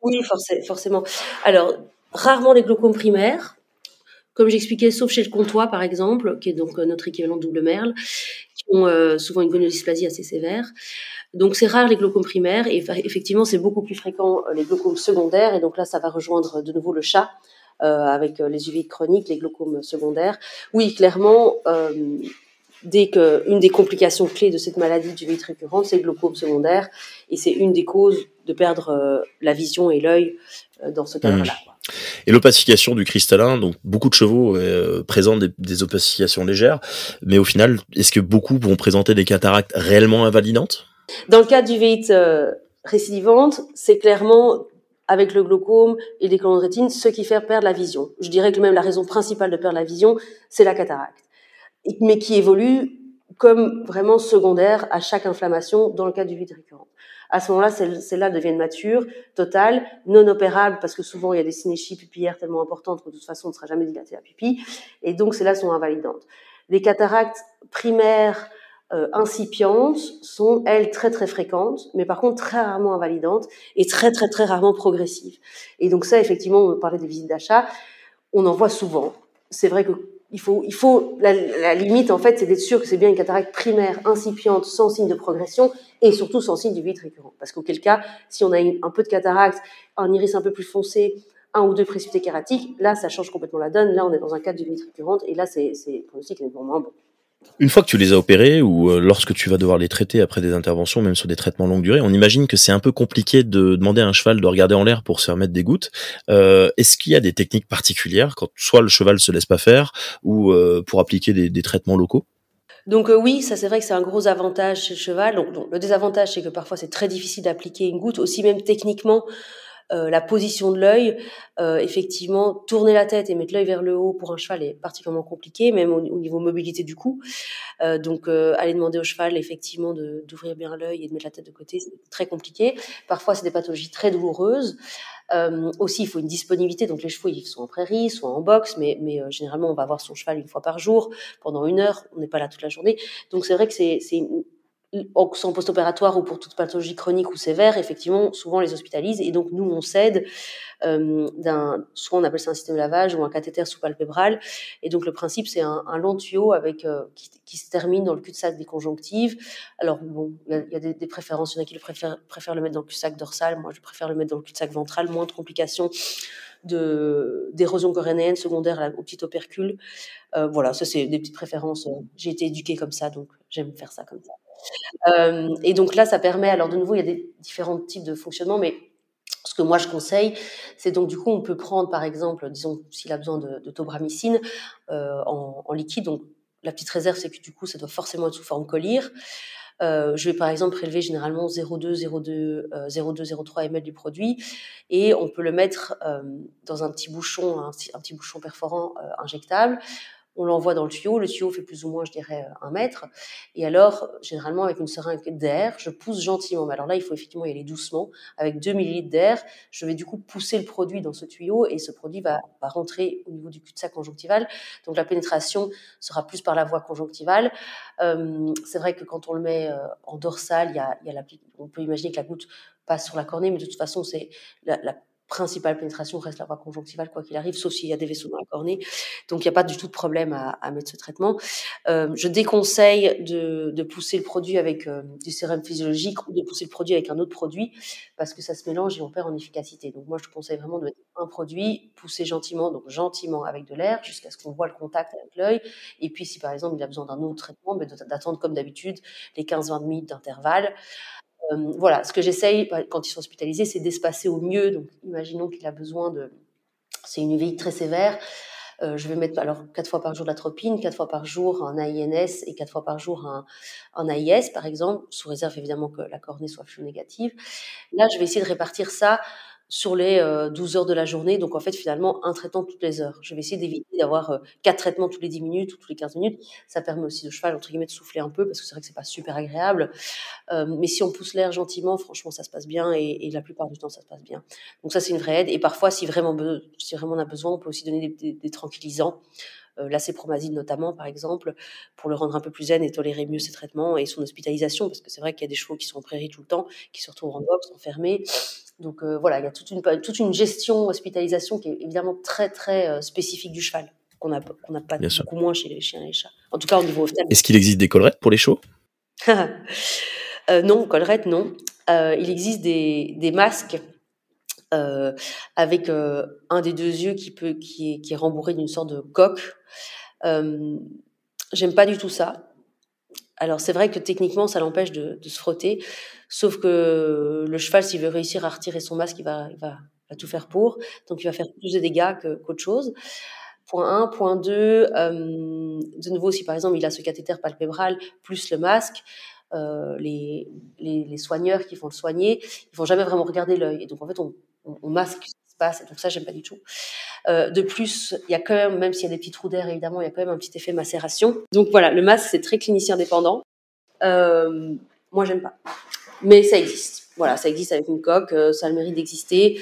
Oui, forcément. Alors, rarement les glaucomes primaires, comme j'expliquais, sauf chez le comtois, par exemple, qui est donc notre équivalent de double merle, qui ont souvent une gonodysplasie assez sévère. Donc, c'est rare les glaucomes primaires, et effectivement, c'est beaucoup plus fréquent les glaucomes secondaires, et donc là, ça va rejoindre de nouveau le chat, avec les uvéites chroniques, les glaucomes secondaires. Oui, clairement, une des complications clés de cette maladie d'uvite récurrente, c'est le glaucome secondaire, et c'est une des causes de perdre la vision et l'œil dans ce cadre-là. Et l'opacification du cristallin, donc beaucoup de chevaux présentent des opacifications légères, mais au final, est-ce que beaucoup vont présenter des cataractes réellement invalidantes? Dans le cas d'uvite récidivante, c'est clairement, avec le glaucome et les clones de rétine, ce qui fait perdre la vision. Je dirais que même la raison principale de perdre la vision, c'est la cataracte, mais qui évolue comme vraiment secondaire à chaque inflammation dans le cas d'uvite récurrente. À ce moment-là, celles-là deviennent matures, totales, non opérables, parce que souvent il y a des synéchies pupillaires tellement importantes que de toute façon on ne sera jamais dilatée la pupille, et donc celles-là sont invalidantes. Les cataractes primaires incipientes sont, elles, très très fréquentes, mais par contre très rarement invalidantes et très très très rarement progressives. Et donc ça, effectivement, on parlait des visites d'achat, on en voit souvent. C'est vrai que il faut la limite, en fait, c'est d'être sûr que c'est bien une cataracte primaire, incipiente, sans signe de progression, et surtout sans signe d'uvite récurrent. Parce qu'auquel cas, si on a un peu de cataracte, un iris un peu plus foncé, 1 ou 2 précipités kératiques, là, ça change complètement la donne. Là, on est dans un cas d'uvite récurrente, et là, le pronostic est vraiment bon. Une fois que tu les as opérés, ou lorsque tu vas devoir les traiter après des interventions, même sur des traitements longue durée, on imagine que c'est un peu compliqué de demander à un cheval de regarder en l'air pour se faire mettre des gouttes. Est-ce qu'il y a des techniques particulières quand soit le cheval se laisse pas faire, ou pour appliquer des traitements locaux? Donc oui, ça c'est vrai que c'est un gros avantage chez le cheval. Donc le désavantage, c'est que parfois c'est très difficile d'appliquer une goutte, aussi même techniquement. La position de l'œil, effectivement, tourner la tête et mettre l'œil vers le haut pour un cheval est particulièrement compliqué, même au niveau mobilité du cou. Donc, aller demander au cheval, effectivement, d'ouvrir bien l'œil et de mettre la tête de côté, c'est très compliqué. Parfois, c'est des pathologies très douloureuses. Aussi, il faut une disponibilité. Donc, les chevaux, ils sont en prairie, soit en boxe, mais généralement, on va voir son cheval 1 fois par jour, pendant 1 heure. On n'est pas là toute la journée. Donc, c'est vrai que c'est en post-opératoire ou pour toute pathologie chronique ou sévère, effectivement, souvent on les hospitalise, et donc nous on s'aide soit on appelle ça un système de lavage ou un cathéter sous-palpébral, et donc le principe c'est un long tuyau avec qui se termine dans le cul-de-sac des conjonctives. Alors bon, il y a des préférences, il y en a qui préfèrent le mettre dans le cul-de-sac dorsal, moi je préfère le mettre dans le cul-de-sac ventral, moins de complications d'érosion corénéenne secondaire au petit opercule. Voilà, ça c'est des petites préférences, j'ai été éduquée comme ça, donc j'aime faire ça comme ça. Et donc là, ça permet, alors de nouveau, il y a des différents types de fonctionnement, mais ce que moi je conseille, c'est donc du coup, on peut prendre par exemple, disons, s'il a besoin de tobramycine en liquide, donc la petite réserve, c'est que du coup, ça doit forcément être sous forme collyre. Je vais par exemple prélever généralement 0,3 ml du produit et on peut le mettre dans un petit bouchon perforant injectable. On l'envoie dans le tuyau fait plus ou moins, je dirais, 1 mètre. Et alors, généralement, avec une seringue d'air, je pousse gentiment. Mais alors là, il faut effectivement y aller doucement. Avec 2 millilitres d'air, je vais du coup pousser le produit dans ce tuyau et ce produit va rentrer au niveau du cul-de-sac conjonctival. Donc la pénétration sera plus par la voie conjonctivale. C'est vrai que quand on le met en dorsale, on peut imaginer que la goutte passe sur la cornée, mais de toute façon, c'est la principale pénétration reste la voie conjonctivale, quoi qu'il arrive, sauf s'il y a des vaisseaux dans la cornée. Donc, il n'y a pas du tout de problème à mettre ce traitement. Je déconseille de pousser le produit avec du sérum physiologique ou de pousser le produit avec un autre produit parce que ça se mélange et on perd en efficacité. Donc, moi, je conseille vraiment de mettre un produit, pousser gentiment avec de l'air jusqu'à ce qu'on voit le contact avec l'œil. Et puis, si par exemple, il a besoin d'un autre traitement, d'attendre comme d'habitude les 15-20 minutes d'intervalle. Voilà, ce que j'essaye quand ils sont hospitalisés, c'est d'espacer au mieux. Donc, imaginons qu'il a besoin c'est une uveitis très sévère. Je vais mettre 4 fois par jour de l'atropine, 4 fois par jour un AINS et 4 fois par jour un AIS, par exemple, sous réserve évidemment que la cornée soit flux négative. Là, je vais essayer de répartir ça sur les 12 heures de la journée. Donc, en fait, finalement, un traitement toutes les heures. Je vais essayer d'éviter d'avoir 4 traitements tous les 10 minutes ou tous les 15 minutes. Ça permet aussi au cheval, entre guillemets, de souffler un peu parce que c'est vrai que c'est pas super agréable. Mais si on pousse l'air gentiment, franchement, ça se passe bien et la plupart du temps, ça se passe bien. Donc, ça, c'est une vraie aide. Et parfois, si vraiment on a besoin, on peut aussi donner des tranquillisants. L'acépromazine notamment, par exemple, pour le rendre un peu plus zen et tolérer mieux ses traitements et son hospitalisation, parce que c'est vrai qu'il y a des chevaux qui sont en prairie tout le temps, qui se retrouvent en box, enfermés. Donc voilà, il y a toute une gestion hospitalisation qui est évidemment très très spécifique du cheval, qu'on n'a pas beaucoup moins chez les chiens et les chats. En tout cas au niveau ophtalmique. Est-ce qu'il existe des collerettes pour les chevaux? Non, collerette non. Il existe des masques avec un des deux yeux qui est rembourré d'une sorte de coque. J'aime pas du tout ça. Alors c'est vrai que techniquement ça l'empêche de se frotter, sauf que le cheval, s'il veut réussir à retirer son masque, il va tout faire pour, donc il va faire plus de dégâts qu'autre chose. Point 1. Point 2, de nouveau, si par exemple il a ce cathéter palpébral plus le masque, les soigneurs qui vont le soigner, ils vont jamais vraiment regarder l'œil, et donc en fait on masque ce qui se passe, et donc ça j'aime pas du tout. De plus, il y a quand même s'il y a des petits trous d'air, évidemment, il y a quand même un petit effet macération. Donc voilà, le masque c'est très clinicien dépendant. Moi j'aime pas, mais ça existe. Voilà, ça existe avec une coque, ça a le mérite d'exister.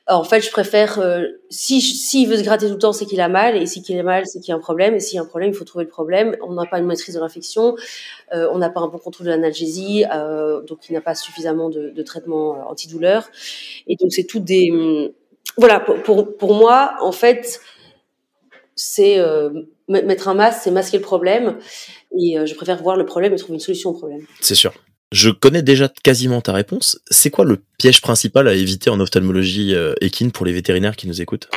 Alors, en fait, je préfère s'il veut se gratter tout le temps, c'est qu'il a mal, et s'il a mal, c'est qu'il y a un problème, et s'il y a un problème, il faut trouver le problème. On n'a pas une maîtrise de l'infection, on n'a pas un bon contrôle de l'analgésie, donc il n'a pas suffisamment de traitement antidouleur, et donc c'est toutes des voilà, pour moi, en fait, c'est mettre un masque, c'est masquer le problème, et je préfère voir le problème et trouver une solution au problème. C'est sûr. Je connais déjà quasiment ta réponse. C'est quoi le piège principal à éviter en ophtalmologie équine pour les vétérinaires qui nous écoutent?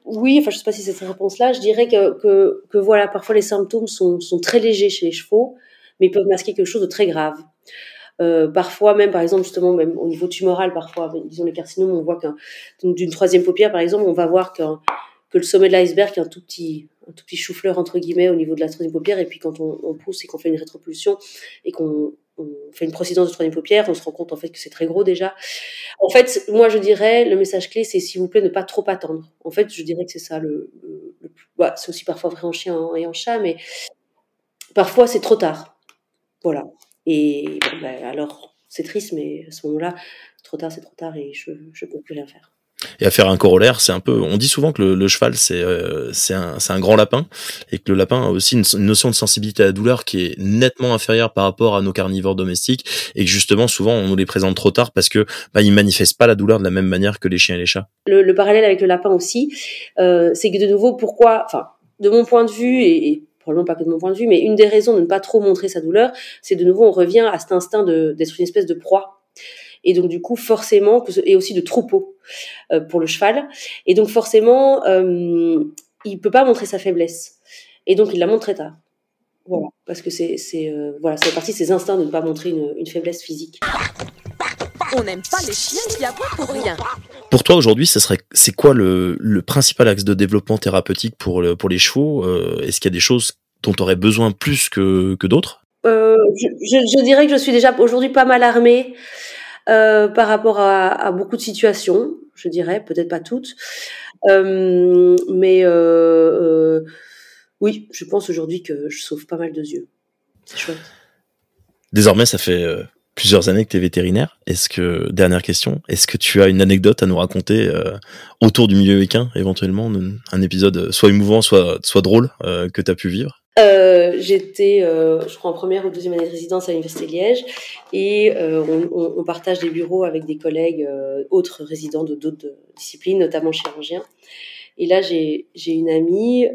Oui, je sais pas si c'est cette réponse-là. Je dirais que voilà, parfois les symptômes sont très légers chez les chevaux, mais peuvent masquer quelque chose de très grave. Parfois même, par exemple, justement, même au niveau tumoral, parfois, disons les carcinomes, on voit d'une troisième paupière, par exemple, on va voir que le sommet de l'iceberg est un tout petit chou-fleur entre guillemets au niveau de la troisième paupière, et puis quand on pousse et qu'on fait une rétropulsion et qu'on fait une procédance de troisième paupière, on se rend compte en fait que c'est très gros déjà. En fait, moi je dirais le message clé, c'est s'il vous plaît ne pas trop attendre. En fait, je dirais que c'est ça le plus. C'est aussi parfois vrai en chien et en chat, mais parfois c'est trop tard. Voilà. Et alors c'est triste, mais à ce moment-là, trop tard, c'est trop tard et je peux plus rien faire. Et à faire un corollaire, c'est un peu, on dit souvent que le cheval c'est un grand lapin, et que le lapin a aussi une notion de sensibilité à la douleur qui est nettement inférieure par rapport à nos carnivores domestiques, et que justement souvent on nous les présente trop tard parce que ils manifestent pas la douleur de la même manière que les chiens et les chats. Le parallèle avec le lapin aussi, c'est que de nouveau, pourquoi, de mon point de vue, et probablement pas que de mon point de vue, mais une des raisons de ne pas trop montrer sa douleur, c'est de nouveau on revient à cet instinct d'être une espèce de proie. Et donc du coup forcément, et aussi de troupeau pour le cheval, et donc forcément il peut pas montrer sa faiblesse, et donc il la montre très tard. Voilà, parce que c'est ça fait partie de ses instincts de ne pas montrer une faiblesse physique. On n'aime pas les chiens qui aboient pour rien. Pour toi aujourd'hui, c'est quoi le principal axe de développement thérapeutique pour les chevaux? Est-ce qu'il y a des choses dont tu aurais besoin plus que d'autres? Je dirais que je suis déjà aujourd'hui pas mal armée par rapport à beaucoup de situations, je dirais, peut-être pas toutes. Mais oui, je pense aujourd'hui que je sauve pas mal de yeux. C'est chouette. Désormais, ça fait plusieurs années que tu es vétérinaire. Dernière question, est-ce que tu as une anecdote à nous raconter autour du milieu équin, éventuellement, un épisode soit émouvant, soit drôle que tu as pu vivre? J'étais, je crois, en première ou deuxième année de résidence à l'Université de Liège et on partage des bureaux avec des collègues autres résidents d'autres disciplines, notamment chirurgiens. Et là, j'ai une amie,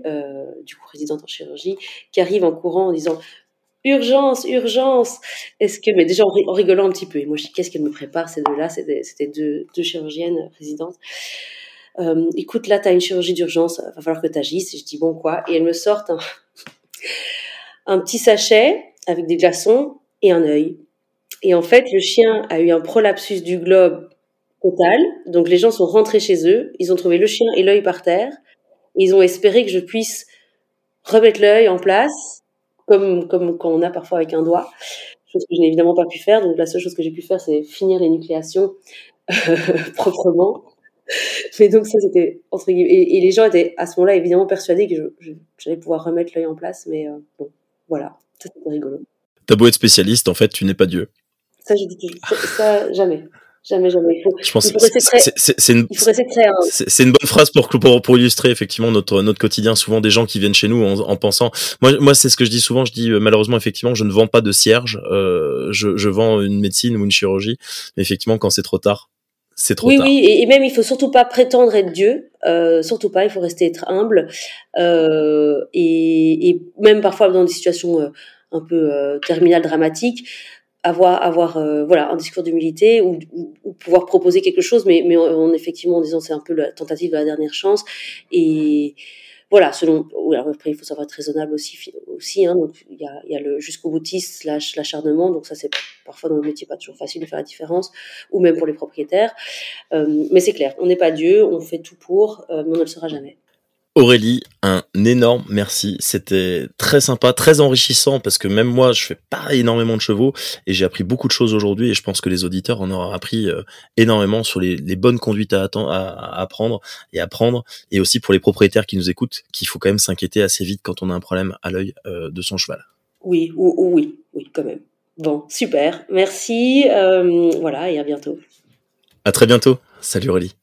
du coup résidente en chirurgie, qui arrive en courant en disant « Urgence, urgence !» Mais déjà en rigolant un petit peu. Et moi, je dis « Qu'est-ce qu'elle me prépare, ces deux-là ?» C'était deux chirurgiennes résidentes. Écoute, là, t'as une chirurgie d'urgence, va falloir que t'agisses. Et je dis « Bon, quoi ?» Et elle me sort un petit sachet avec des glaçons et un œil. Et en fait, le chien a eu un prolapsus du globe total. Donc, les gens sont rentrés chez eux. Ils ont trouvé le chien et l'œil par terre. Et ils ont espéré que je puisse remettre l'œil en place, comme quand on a parfois avec un doigt. Chose que je n'ai évidemment pas pu faire. Donc, la seule chose que j'ai pu faire, c'est finir les nucléations proprement. Mais donc, ça, c'était entre guillemets. Et les gens étaient à ce moment-là évidemment persuadés que j'allais pouvoir remettre l'œil en place. Mais bon, voilà. Ça, c'était rigolo. T'as beau être spécialiste, en fait, tu n'es pas Dieu. Ça, je dis ça, jamais. Jamais. Je pense que c'est une bonne phrase pour illustrer effectivement notre quotidien. Souvent des gens qui viennent chez nous en pensant. Moi, c'est ce que je dis souvent. Je dis malheureusement effectivement, je ne vends pas de cierge. Je vends une médecine ou une chirurgie. Mais effectivement, quand c'est trop tard, c'est trop tard. Oui, et même il faut surtout pas prétendre être Dieu. Surtout pas. Il faut être humble. Et même parfois dans des situations un peu terminales, dramatiques. Avoir un discours d'humilité ou pouvoir proposer quelque chose, mais effectivement en disant c'est un peu la tentative de la dernière chance. Et voilà, alors après il faut savoir être raisonnable aussi hein, donc il y a le jusqu'au boutiste / l'acharnement, donc ça c'est parfois dans le métier pas toujours facile de faire la différence, ou même pour les propriétaires, mais c'est clair, on n'est pas Dieu, on fait tout pour, mais on ne le sera jamais. Aurélie, un énorme merci. C'était très sympa, très enrichissant parce que même moi, je fais pas énormément de chevaux et j'ai appris beaucoup de choses aujourd'hui et je pense que les auditeurs en auront appris énormément sur les bonnes conduites à apprendre et à prendre, et aussi pour les propriétaires qui nous écoutent, qu'il faut quand même s'inquiéter assez vite quand on a un problème à l'œil de son cheval. Oui, quand même. Bon, super. Merci. Voilà, et à bientôt. À très bientôt. Salut Aurélie.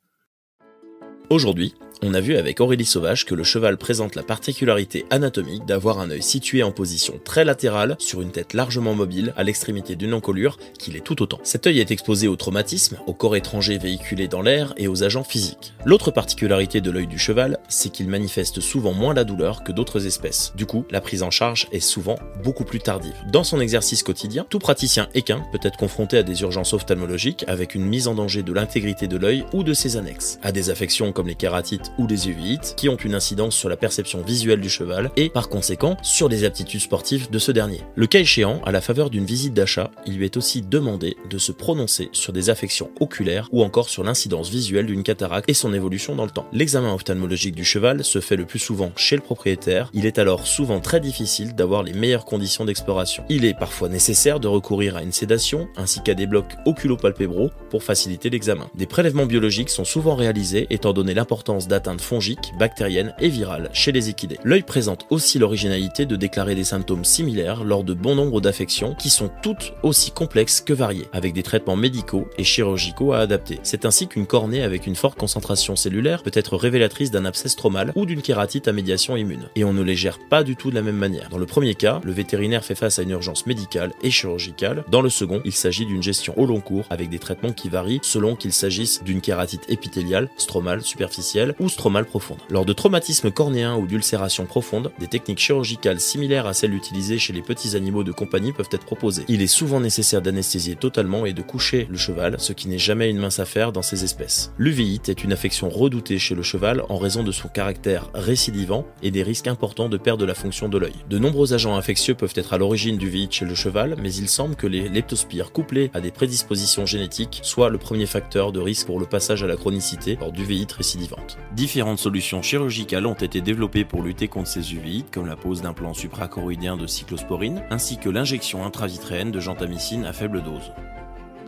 Aujourd'hui, on a vu avec Aurélie Sauvage que le cheval présente la particularité anatomique d'avoir un œil situé en position très latérale sur une tête largement mobile à l'extrémité d'une encolure qui l'est tout autant. Cet œil est exposé au traumatisme, au corps étranger véhiculé dans l'air et aux agents physiques. L'autre particularité de l'œil du cheval, c'est qu'il manifeste souvent moins la douleur que d'autres espèces. Du coup, la prise en charge est souvent beaucoup plus tardive. Dans son exercice quotidien, tout praticien équin peut être confronté à des urgences ophtalmologiques avec une mise en danger de l'intégrité de l'œil ou de ses annexes, à des affections comme les kératites ou les uvéites qui ont une incidence sur la perception visuelle du cheval et par conséquent sur les aptitudes sportives de ce dernier. Le cas échéant, à la faveur d'une visite d'achat, il lui est aussi demandé de se prononcer sur des affections oculaires ou encore sur l'incidence visuelle d'une cataracte et son évolution dans le temps. L'examen ophtalmologique du cheval se fait le plus souvent chez le propriétaire. Il est alors souvent très difficile d'avoir les meilleures conditions d'exploration. Il est parfois nécessaire de recourir à une sédation ainsi qu'à des blocs oculopalpébraux pour faciliter l'examen. Des prélèvements biologiques sont souvent réalisés étant donné l'importance d'atteintes fongiques, bactériennes et virales chez les équidés. L'œil présente aussi l'originalité de déclarer des symptômes similaires lors de bon nombre d'affections qui sont toutes aussi complexes que variées, avec des traitements médicaux et chirurgicaux à adapter. C'est ainsi qu'une cornée avec une forte concentration cellulaire peut être révélatrice d'un abcès stromal ou d'une kératite à médiation immune. Et on ne les gère pas du tout de la même manière. Dans le premier cas, le vétérinaire fait face à une urgence médicale et chirurgicale. Dans le second, il s'agit d'une gestion au long cours avec des traitements qui varient selon qu'il s'agisse d'une kératite épithéliale, stromale, superficielle ou stromale profonde. Lors de traumatismes cornéens ou d'ulcérations profondes, des techniques chirurgicales similaires à celles utilisées chez les petits animaux de compagnie peuvent être proposées. Il est souvent nécessaire d'anesthésier totalement et de coucher le cheval, ce qui n'est jamais une mince affaire dans ces espèces. L'uvéite est une affection redoutée chez le cheval en raison de son caractère récidivant et des risques importants de perte de la fonction de l'œil. De nombreux agents infectieux peuvent être à l'origine d'uvéite chez le cheval, mais il semble que les leptospires couplés à des prédispositions génétiques soient le premier facteur de risque pour le passage à la chronicité lors d'uvéite récidivante. Différentes solutions chirurgicales ont été développées pour lutter contre ces uveites, comme la pose d'implants suprachoroïdiens de cyclosporine, ainsi que l'injection intravitréenne de gentamicine à faible dose.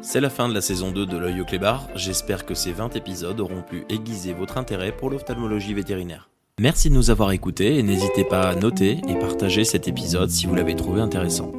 C'est la fin de la saison 2 de l'œil au clébard, j'espère que ces 20 épisodes auront pu aiguiser votre intérêt pour l'ophtalmologie vétérinaire. Merci de nous avoir écoutés et n'hésitez pas à noter et partager cet épisode si vous l'avez trouvé intéressant.